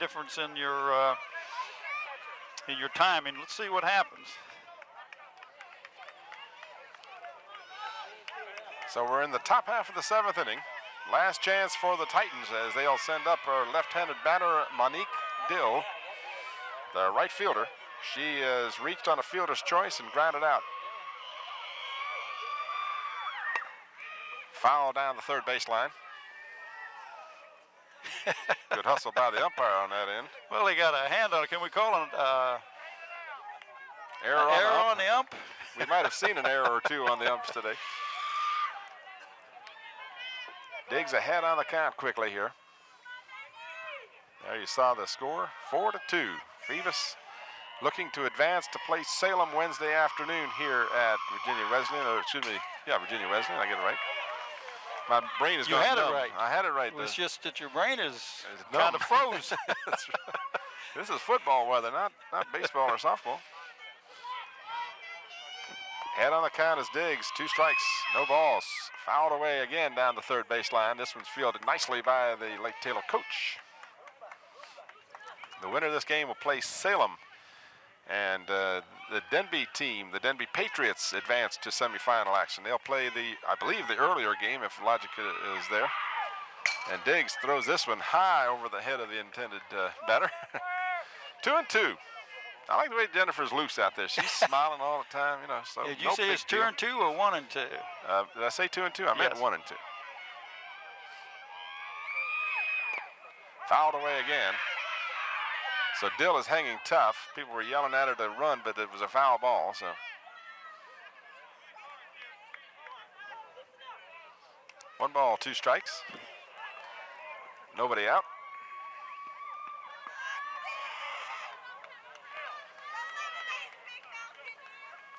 difference in your timing. Let's see what happens. So we're in the top half of the 7th inning. Last chance for the Titans as they'll send up our left-handed batter, Monique Dill, the right fielder. She has reached on a fielder's choice and grounded out. Foul down the third baseline. Good hustle by the umpire on that end. Well, he got a hand on it. Can we call it Error on the ump? We might have seen an error or two on the umps today. Diggs ahead on the count quickly here. There you saw the score, 4-2. Phoebus looking to advance to play Salem Wednesday afternoon here at Virginia Wesleyan, or excuse me, yeah, Virginia Wesleyan, I get it right. My brain is You going had numb. it right. I had it right. It was just that your brain is numb. kind of froze. That's right. This is football weather, not baseball or softball. Head on the count is Diggs. 2 strikes, no balls. Fouled away again down the third baseline. This one's fielded nicely by the Lake Taylor coach. The winner of this game will play Salem. And the Denby team, the Denby Patriots, advance to semifinal action. They'll play I believe the earlier game if logic is there. And Diggs throws this one high over the head of the intended batter. 2-2. I like the way Jennifer's loose out there. She's smiling all the time, you know. So Did you say it's 2-2 or 1-2? Did I say 2-2? I meant Yes. 1-2. Fouled away again. So Dill is hanging tough. People were yelling at her to run, but it was a foul ball. So 1 ball, 2 strikes. Nobody out.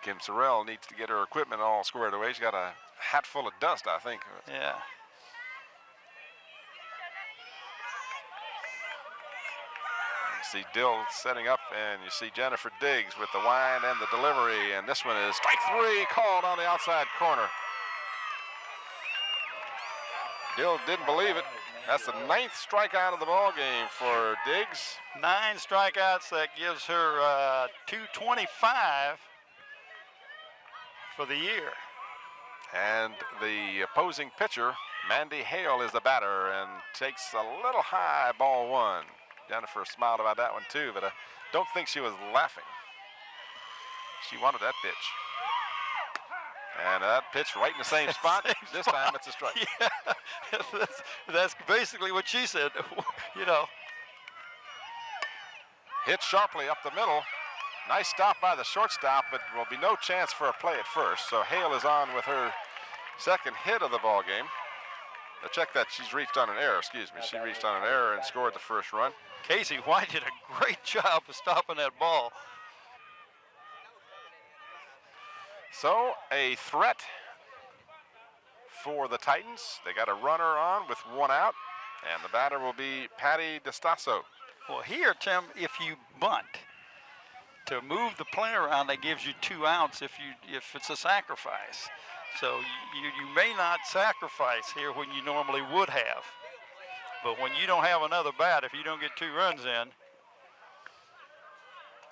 Kim Sorrell needs to get her equipment all squared away. She's got a hat full of dust, I think. Yeah. You see Dill setting up, and you see Jennifer Diggs with the wind and the delivery, and this one is strike 3 called on the outside corner. Dill didn't believe it. That's the 9th strikeout of the ball game for Diggs. 9 strikeouts. That gives her 225 for the year. And the opposing pitcher, Mandy Hale, is the batter and takes a little high, ball 1. Jennifer smiled about that one too, but I don't think she was laughing. She wanted that pitch. And that pitch right in the same spot. This time it's a strike. Yeah, that's basically what she said, you know. Hit sharply up the middle. Nice stop by the shortstop, but will be no chance for a play at first. So Hale is on with her second hit of the ball game. Now check that, she's reached on an error, excuse me. She reached on an error and scored the first run. Casey White did a great job of stopping that ball. So a threat for the Titans. They got a runner on with 1 out, and the batter will be Patty DeStasso. Well, here, Tim, if you bunt, to move the player around, that gives you 2 outs if it's a sacrifice. So you may not sacrifice here when you normally would have. But when you don't have another bat, if you don't get 2 runs in,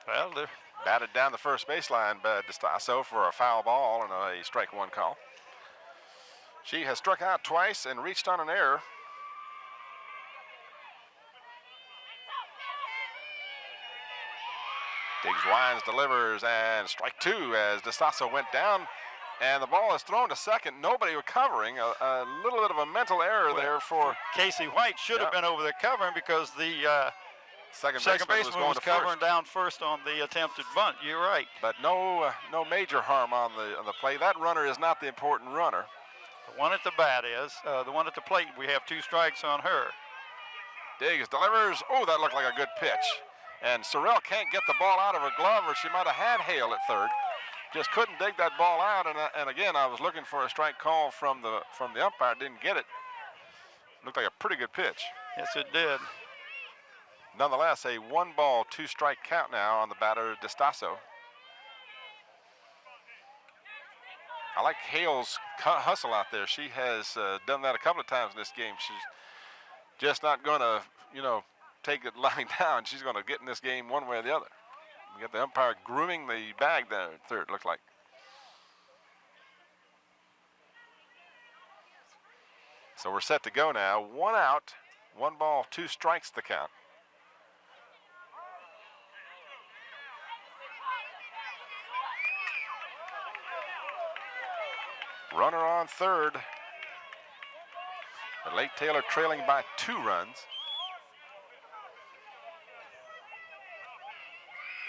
well, they're Batted down the first baseline by DeStasso for a foul ball and a strike 1 call. She has struck out twice and reached on an error. Diggs winds, delivers, and strike 2 as DeStasso went down. And the ball is thrown to second. Nobody recovering. A little bit of a mental error there for Casey White. Should have been over there covering because the second baseman was covering down first on the attempted bunt. You're right. But no major harm on the play. That runner is not the important runner. The one at the bat is. The one at the plate, we have 2 strikes on her. Diggs delivers. Oh, that looked like a good pitch. And Sorrell can't get the ball out of her glove, or she might have had Hale at third. Just couldn't dig that ball out. And again, I was looking for a strike call from the umpire. Didn't get it. Looked like a pretty good pitch. Yes, it did. Nonetheless, a 1-ball, 2-strike count now on the batter, Distaso. I like Hale's hustle out there. She has done that a couple of times in this game. She's just not going to, take it lying down. She's going to get in this game one way or the other. We got the umpire grooming the bag there at third, looks like. So we're set to go now. 1 out, 1 ball, 2 strikes the count. Runner on third. But Lake Taylor trailing by 2 runs.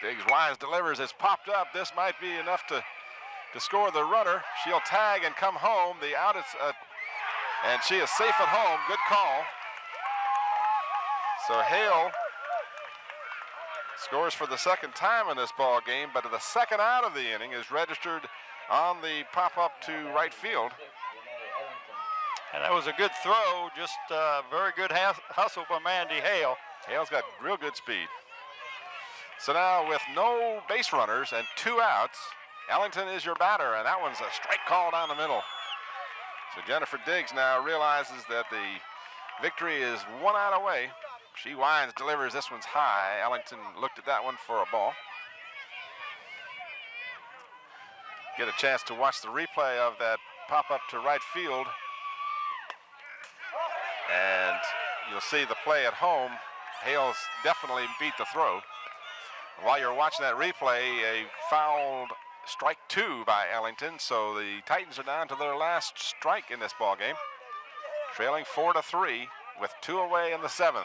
Diggs Wise delivers. It's popped up. This might be enough to score the runner. She'll tag and come home. The out is, and she is safe at home. Good call. So Hale scores for the second time in this ball game, but the second out of the inning is registered on the pop-up to right field. And that was a good throw, just very good hustle by Mandy Hale. Hale's got real good speed. So now with no base runners and 2 outs, Ellington is your batter, and that one's a strike call down the middle. So Jennifer Diggs now realizes that the victory is 1 out away. She winds, delivers. This one's high. Ellington looked at that one for a ball. Get a chance to watch the replay of that pop-up to right field. And you'll see the play at home. Hale's definitely beat the throw. While you're watching that replay, a fouled strike 2 by Ellington. So the Titans are down to their last strike in this ball game, trailing 4-3 with 2 away in the 7th.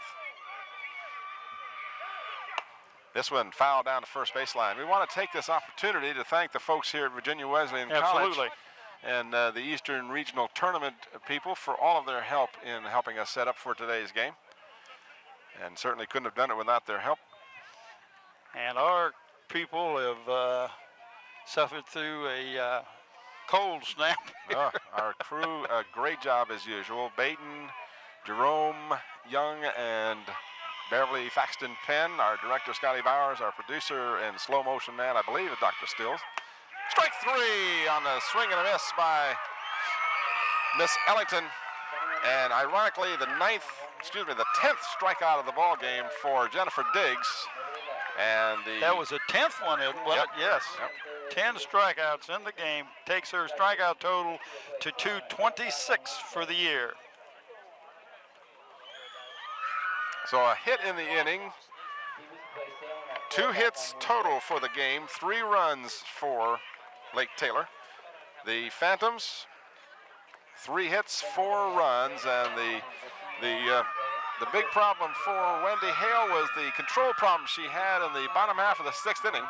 This one fouled down to first baseline. We want to take this opportunity to thank the folks here at Virginia Wesleyan College and the Eastern Regional Tournament people for all of their help in helping us set up for today's game. And certainly couldn't have done it without their help. And our people have suffered through a cold snap. Our crew, a great job as usual. Baton, Jerome, Young, and Beverly Thaxton Penn, our director Scotty Bowers, our producer and slow motion man, I believe, is Dr. Stills. Strike 3 on the swing and a miss by Miss Ellington. And ironically, the 10th strikeout of the ball game for Jennifer Diggs. And that was a 10th one, wasn't it? Yes. Yep. 10 strikeouts in the game, takes her strikeout total to 226 for the year. So a hit in the inning, 2 hits total for the game, 3 runs for Lake Taylor. The Phantoms, 3 hits, 4 runs, and the big problem for Wendy Hale was the control problem she had in the bottom half of the 6th inning.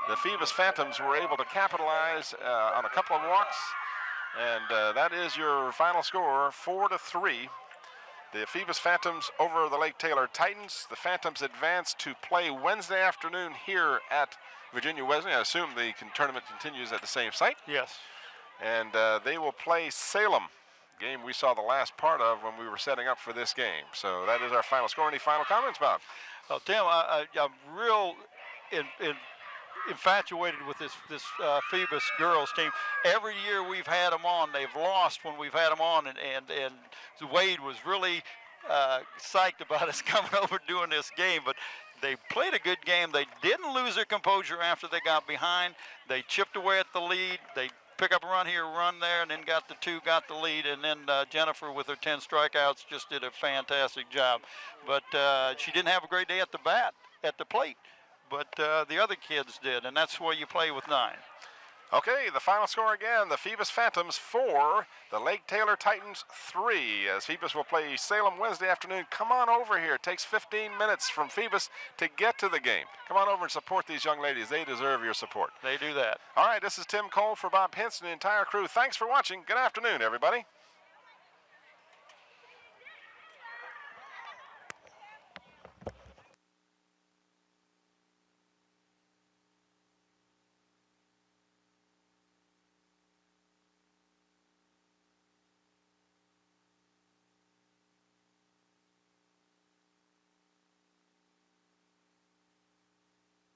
The Phoebus Phantoms were able to capitalize on a couple of walks, and that is your final score, 4-3. The Phoebus Phantoms over the Lake Taylor Titans. The Phantoms advance to play Wednesday afternoon here at Virginia Wesleyan. I assume the tournament continues at the same site. Yes. And they will play Salem, game we saw the last part of when we were setting up for this game. So that is our final score. Any final comments, Bob? Well, Tim, I'm real infatuated with this Phoebus girls team. Every year we've had them on, they've lost when we've had them on, and Wade was really psyched about us coming over doing this game, but they played a good game. They didn't lose their composure after they got behind. They chipped away at the lead. They pick up a run here, run there, and then got the lead, and then Jennifer with her 10 strikeouts just did a fantastic job. But she didn't have a great day at the plate. But the other kids did, and that's where you play with 9. Okay, the final score again, the Phoebus Phantoms 4, the Lake Taylor Titans 3, as Phoebus will play Salem Wednesday afternoon. Come on over here. It takes 15 minutes from Phoebus to get to the game. Come on over and support these young ladies. They deserve your support. They do that. All right, this is Tim Cole for Bob Hintz and the entire crew. Thanks for watching. Good afternoon, everybody.